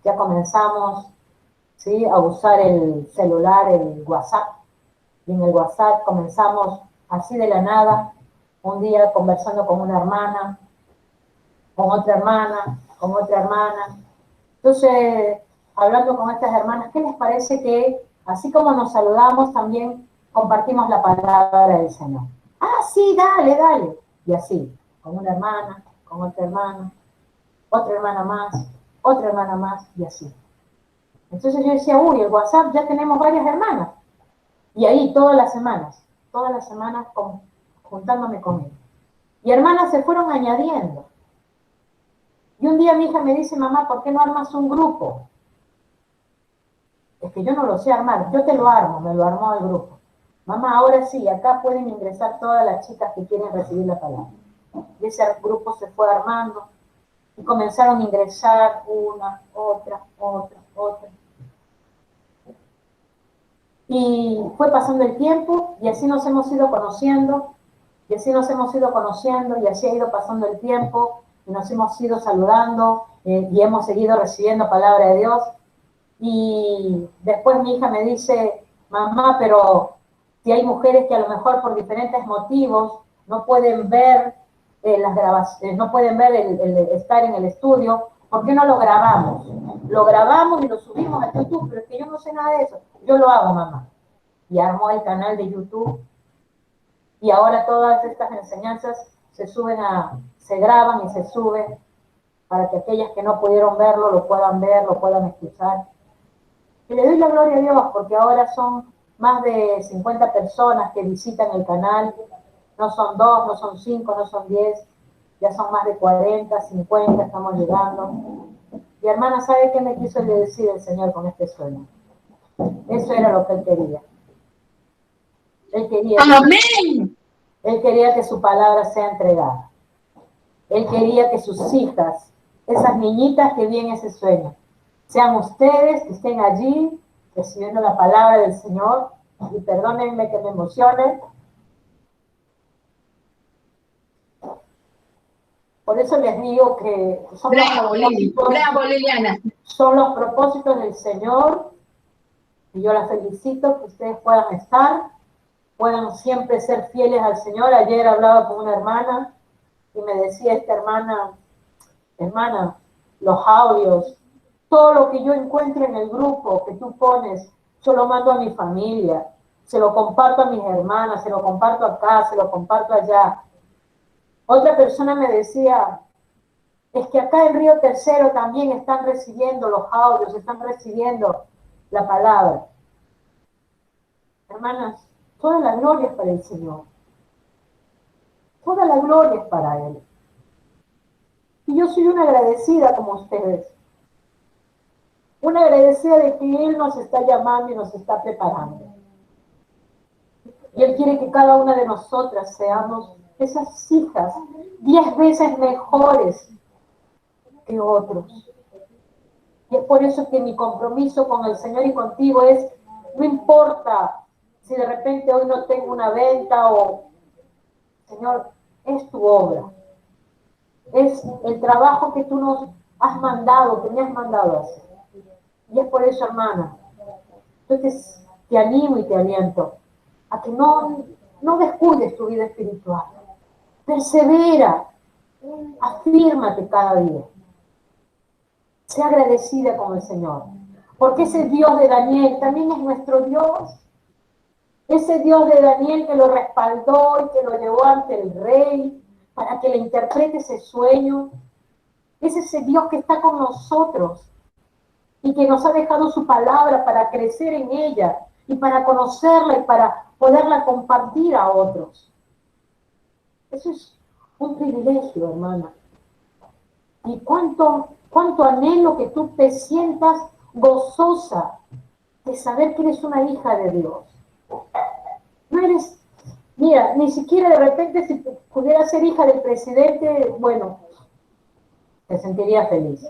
ya comenzamos, ¿sí?, a usar el celular, el WhatsApp, y en el WhatsApp comenzamos así de la nada, un día conversando con una hermana, con otra hermana, con otra hermana. Entonces, hablando con estas hermanas, ¿qué les parece que así como nos saludamos, también compartimos la palabra del Señor? Ah, sí, dale, dale. Y así, con una hermana, con otra hermana más, y así. Entonces yo decía, uy, el WhatsApp ya tenemos varias hermanas. Y ahí todas las semanas juntándome con él. Y hermanas se fueron añadiendo. Y un día mi hija me dice, mamá, ¿por qué no armas un grupo? Es que yo no lo sé armar, yo te lo armo, me lo armó el grupo. Mamá, ahora sí, acá pueden ingresar todas las chicas que quieren recibir la palabra. Y ese grupo se fue armando y comenzaron a ingresar una, otra. Y fue pasando el tiempo y así nos hemos ido conociendo, y así ha ido pasando el tiempo y nos hemos ido saludando y hemos seguido recibiendo palabra de Dios. Y después mi hija me dice, mamá, pero si hay mujeres que a lo mejor por diferentes motivos no pueden ver las grabaciones, no pueden ver el estar en el estudio, ¿por qué no lo grabamos? Lo grabamos y lo subimos a YouTube, pero es que yo no sé nada de eso. Yo lo hago, mamá. Y armó el canal de YouTube. Y ahora todas estas enseñanzas se graban y se suben para que aquellas que no pudieron verlo lo puedan ver, lo puedan escuchar. Y le doy la gloria a Dios porque ahora son más de 50 personas que visitan el canal. No son 2, no son 5, no son 10. Ya son más de 40, 50, estamos llegando. Y hermana, ¿sabe qué me quiso decir el Señor con este sueño? Eso era lo que Él quería. ¡Amén! Él quería que su palabra sea entregada. Él quería que sus hijas, esas niñitas que vi en ese sueño, sean ustedes que estén allí recibiendo la palabra del Señor. Y perdónenme que me emocione. Por eso les digo que Bravo, Liliana. Son los propósitos del Señor. Y yo la felicito que ustedes puedan siempre ser fieles al Señor. Ayer hablaba con una hermana y me decía esta hermana, los audios, todo lo que yo encuentro en el grupo que tú pones, yo lo mando a mi familia, se lo comparto a mis hermanas, se lo comparto acá, se lo comparto allá. Otra persona me decía, es que acá en Río Tercero también están recibiendo los audios, están recibiendo la palabra. Hermanas, toda la gloria es para el Señor. Toda la gloria es para Él. Y yo soy una agradecida como ustedes. Una agradecida de que Él nos está llamando y nos está preparando. Y Él quiere que cada una de nosotras seamos esas hijas 10 veces mejores que otros. Y es por eso que mi compromiso con el Señor y contigo es, no importa si de repente hoy no tengo una venta o, Señor, es tu obra. Es el trabajo que tú nos has mandado, que me has mandado a hacer. Y es por eso, hermana, yo te animo y te aliento a que no descuides tu vida espiritual. Persevera, afírmate cada día. Sea agradecida con el Señor, porque ese Dios de Daniel también es nuestro Dios. Ese Dios de Daniel que lo respaldó y que lo llevó ante el rey para que le interprete ese sueño. Es ese Dios que está con nosotros y que nos ha dejado su palabra para crecer en ella y para conocerla y para poderla compartir a otros. Eso es un privilegio, hermana. Y cuánto anhelo que tú te sientas gozosa de saber que eres una hija de Dios. No eres, mira, ni siquiera de repente si pudiera ser hija del presidente, bueno, te sentiría feliz.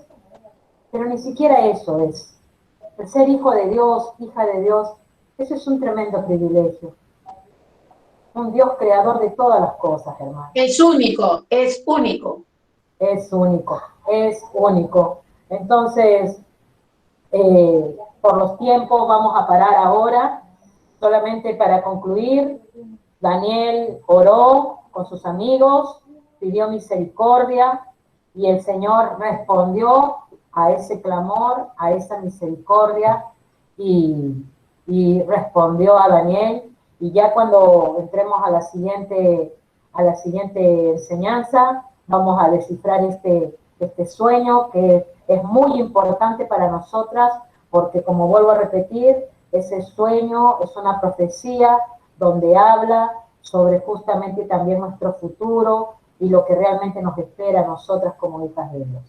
Pero ni siquiera eso es. El ser hijo de Dios, hija de Dios, eso es un tremendo privilegio. Un Dios creador de todas las cosas, hermano. Es único, es único. Es único, es único. Entonces, por los tiempos vamos a parar ahora. Solamente para concluir, Daniel oró con sus amigos, pidió misericordia y el Señor respondió a ese clamor, a esa misericordia y respondió a Daniel. Y ya cuando entremos a la siguiente enseñanza, vamos a descifrar este sueño que es muy importante para nosotras, porque como vuelvo a repetir, ese sueño es una profecía donde habla sobre justamente también nuestro futuro y lo que realmente nos espera a nosotras como hijas de Dios.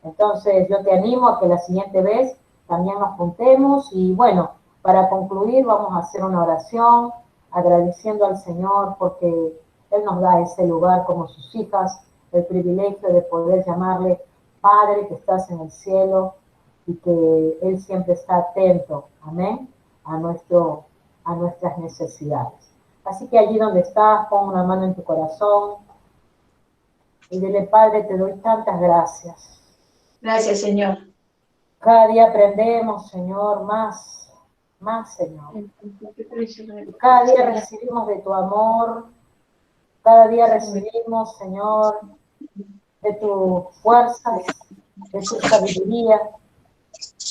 Entonces yo te animo a que la siguiente vez también nos juntemos y bueno, para concluir vamos a hacer una oración agradeciendo al Señor porque Él nos da ese lugar como sus hijas, el privilegio de poder llamarle Padre que estás en el cielo y que Él siempre está atento, amén, a nuestras necesidades. Así que allí donde estás, pon una mano en tu corazón y dile, Padre, te doy tantas gracias. Gracias, Señor. Cada día aprendemos, Señor, más, Señor. Cada día recibimos de tu amor, cada día recibimos, Señor, de tus fuerzas, de tu sabiduría.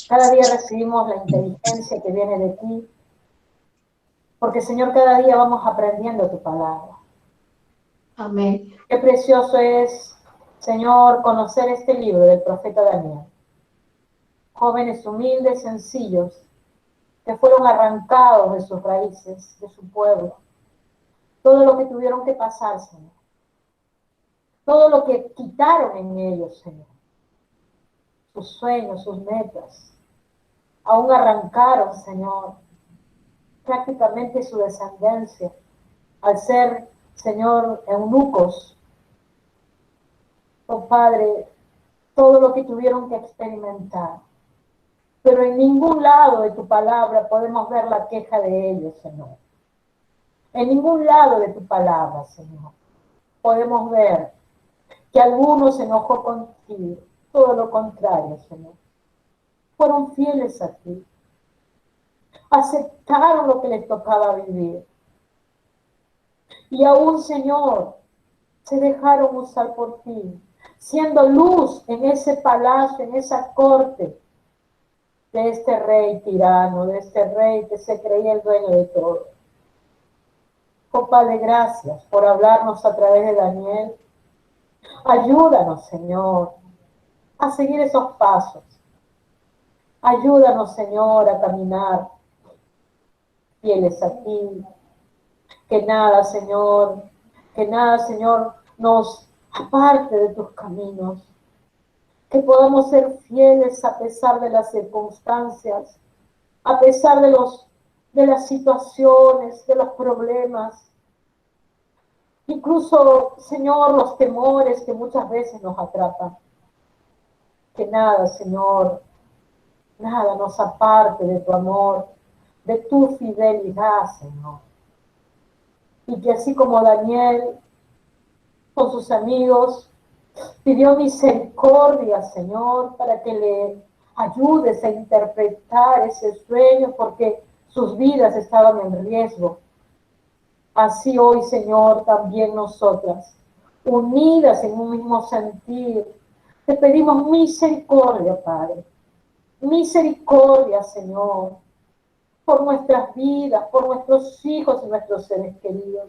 Cada día recibimos la inteligencia que viene de ti, porque, Señor, cada día vamos aprendiendo tu palabra. Amén. Qué precioso es, Señor, conocer este libro del profeta Daniel. Jóvenes humildes, sencillos, que fueron arrancados de sus raíces, de su pueblo. Todo lo que tuvieron que pasar, Señor. Todo lo que quitaron en ellos, Señor. Sus sueños, sus metas. Aún arrancaron, Señor, prácticamente su descendencia. Al ser, Señor, eunucos. Oh Padre, todo lo que tuvieron que experimentar. Pero en ningún lado de tu palabra podemos ver la queja de ellos, Señor. En ningún lado de tu palabra, Señor, podemos ver que alguno se enojó contigo. Todo lo contrario, Señor. Fueron fieles a ti. Aceptaron lo que les tocaba vivir. Y aún, Señor, se dejaron usar por ti, siendo luz en ese palacio, en esa corte, de este rey tirano, de este rey que se creía el dueño de todo. Oh Padre, gracias por hablarnos a través de Daniel. Ayúdanos, Señor, a seguir esos pasos. Ayúdanos, Señor, a caminar fieles a ti. Que nada, Señor, nos aparte de tus caminos. Que podamos ser fieles a pesar de las circunstancias, a pesar de las situaciones, de los problemas. Incluso, Señor, los temores que muchas veces nos atrapan. Que nada, Señor, nada nos aparte de tu amor, de tu fidelidad, Señor. Y que así como Daniel, con sus amigos, pidió misericordia, Señor, para que le ayudes a interpretar ese sueño, porque sus vidas estaban en riesgo. Así hoy, Señor, también nosotras, unidas en un mismo sentir, te pedimos misericordia, Padre. Misericordia, Señor, por nuestras vidas, por nuestros hijos y nuestros seres queridos.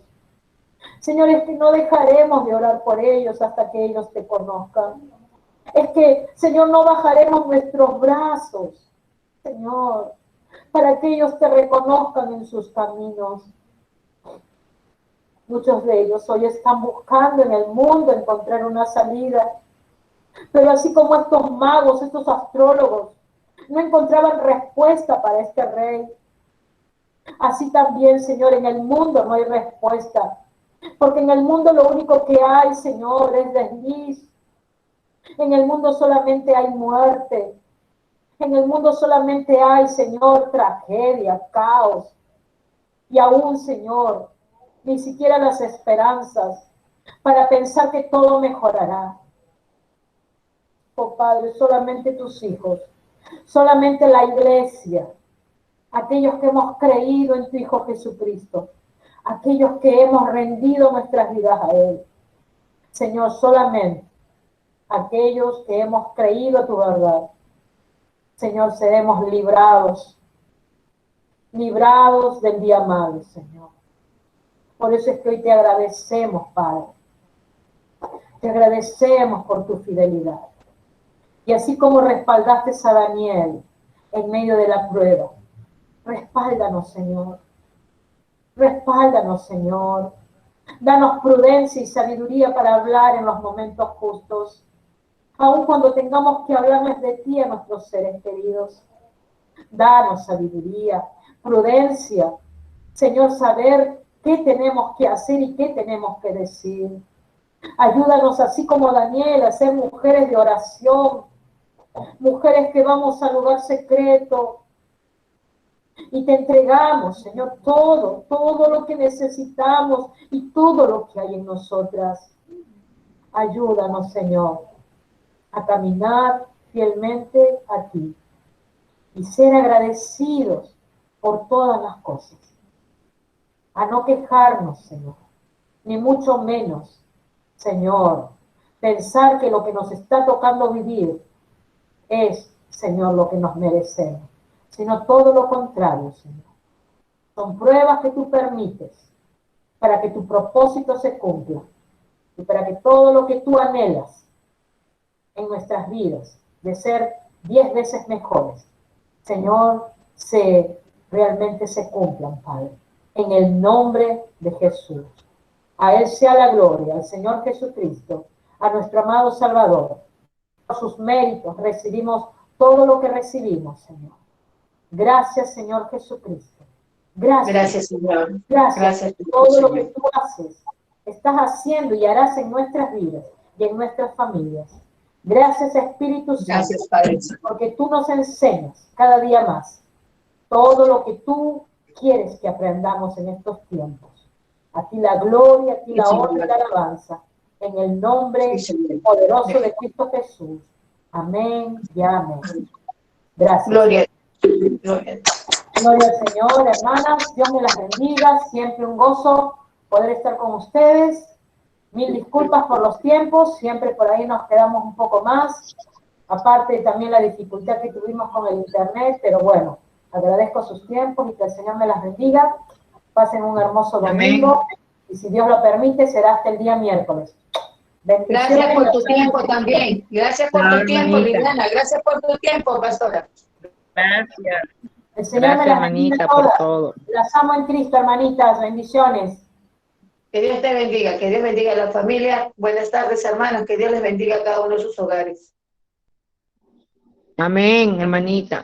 Señor, es que no dejaremos de orar por ellos hasta que ellos te conozcan. Es que, Señor, no bajaremos nuestros brazos Señor, para que ellos te reconozcan en sus caminos. Muchos de ellos hoy están buscando en el mundo encontrar una salida, pero así como estos magos, estos astrólogos, no encontraban respuesta para este rey, así también, Señor, en el mundo no hay respuesta, porque en el mundo lo único que hay, Señor, es desliz. En el mundo solamente hay muerte. En el mundo solamente hay, Señor, tragedia, caos. Y aún, Señor, ni siquiera las esperanzas para pensar que todo mejorará. Oh Padre, solamente tus hijos, solamente la iglesia, aquellos que hemos creído en tu Hijo Jesucristo, aquellos que hemos rendido nuestras vidas a Él. Señor, solamente aquellos que hemos creído tu verdad, Señor, seremos librados del día malo, Señor. Por eso es que hoy te agradecemos, Padre. Te agradecemos por tu fidelidad. Y así como respaldaste a Daniel en medio de la prueba, respáldanos, Señor. Respáldanos, Señor. Danos prudencia y sabiduría para hablar en los momentos justos, aun cuando tengamos que hablarles de ti a nuestros seres queridos. Danos sabiduría, prudencia, Señor, saber qué tenemos que hacer y qué tenemos que decir. Ayúdanos, así como Daniel, a ser mujeres de oración, mujeres que vamos al lugar secreto y te entregamos, Señor, todo lo que necesitamos y todo lo que hay en nosotras. Ayúdanos, Señor, a caminar fielmente a ti y ser agradecidos por todas las cosas. A no quejarnos, Señor, ni mucho menos, Señor, pensar que lo que nos está tocando vivir es, Señor, lo que nos merecemos, sino todo lo contrario, Señor. Son pruebas que tú permites para que tu propósito se cumpla y para que todo lo que tú anhelas en nuestras vidas, de ser 10 veces mejores, Señor, realmente se cumplan, Padre. En el nombre de Jesús. A Él sea la gloria, al Señor Jesucristo, a nuestro amado Salvador. Por sus méritos recibimos todo lo que recibimos, Señor. Gracias, Señor Jesucristo. Gracias, Señor. Gracias por todo lo que tú haces, estás haciendo y harás en nuestras vidas y en nuestras familias. Gracias, Espíritu Santo. Gracias, Padre. Porque tú nos enseñas cada día más todo lo que tú quieres que aprendamos en estos tiempos. A ti la gloria, a ti la honra y la alabanza, en el nombre poderoso de Cristo Jesús. Amén y amén. Gracias. Gloria. Gloria al Señor, hermanas. Dios me las bendiga. Siempre un gozo poder estar con ustedes. Mil disculpas por los tiempos. Siempre por ahí nos quedamos un poco más. Aparte también la dificultad que tuvimos con el internet. Pero bueno, agradezco sus tiempos y que el Señor me las bendiga. Pasen un hermoso domingo. Amén. Y si Dios lo permite, será hasta el día miércoles. Gracias por tu tiempo también. Gracias por tu tiempo, Liliana. Gracias por tu tiempo, pastora. Gracias. El Señor me las bendiga por todas. todo. Las amo en Cristo, hermanitas. Bendiciones. Que Dios te bendiga, que Dios bendiga a la familia. Buenas tardes, hermanos. Que Dios les bendiga a cada uno de sus hogares. Amén, hermanita.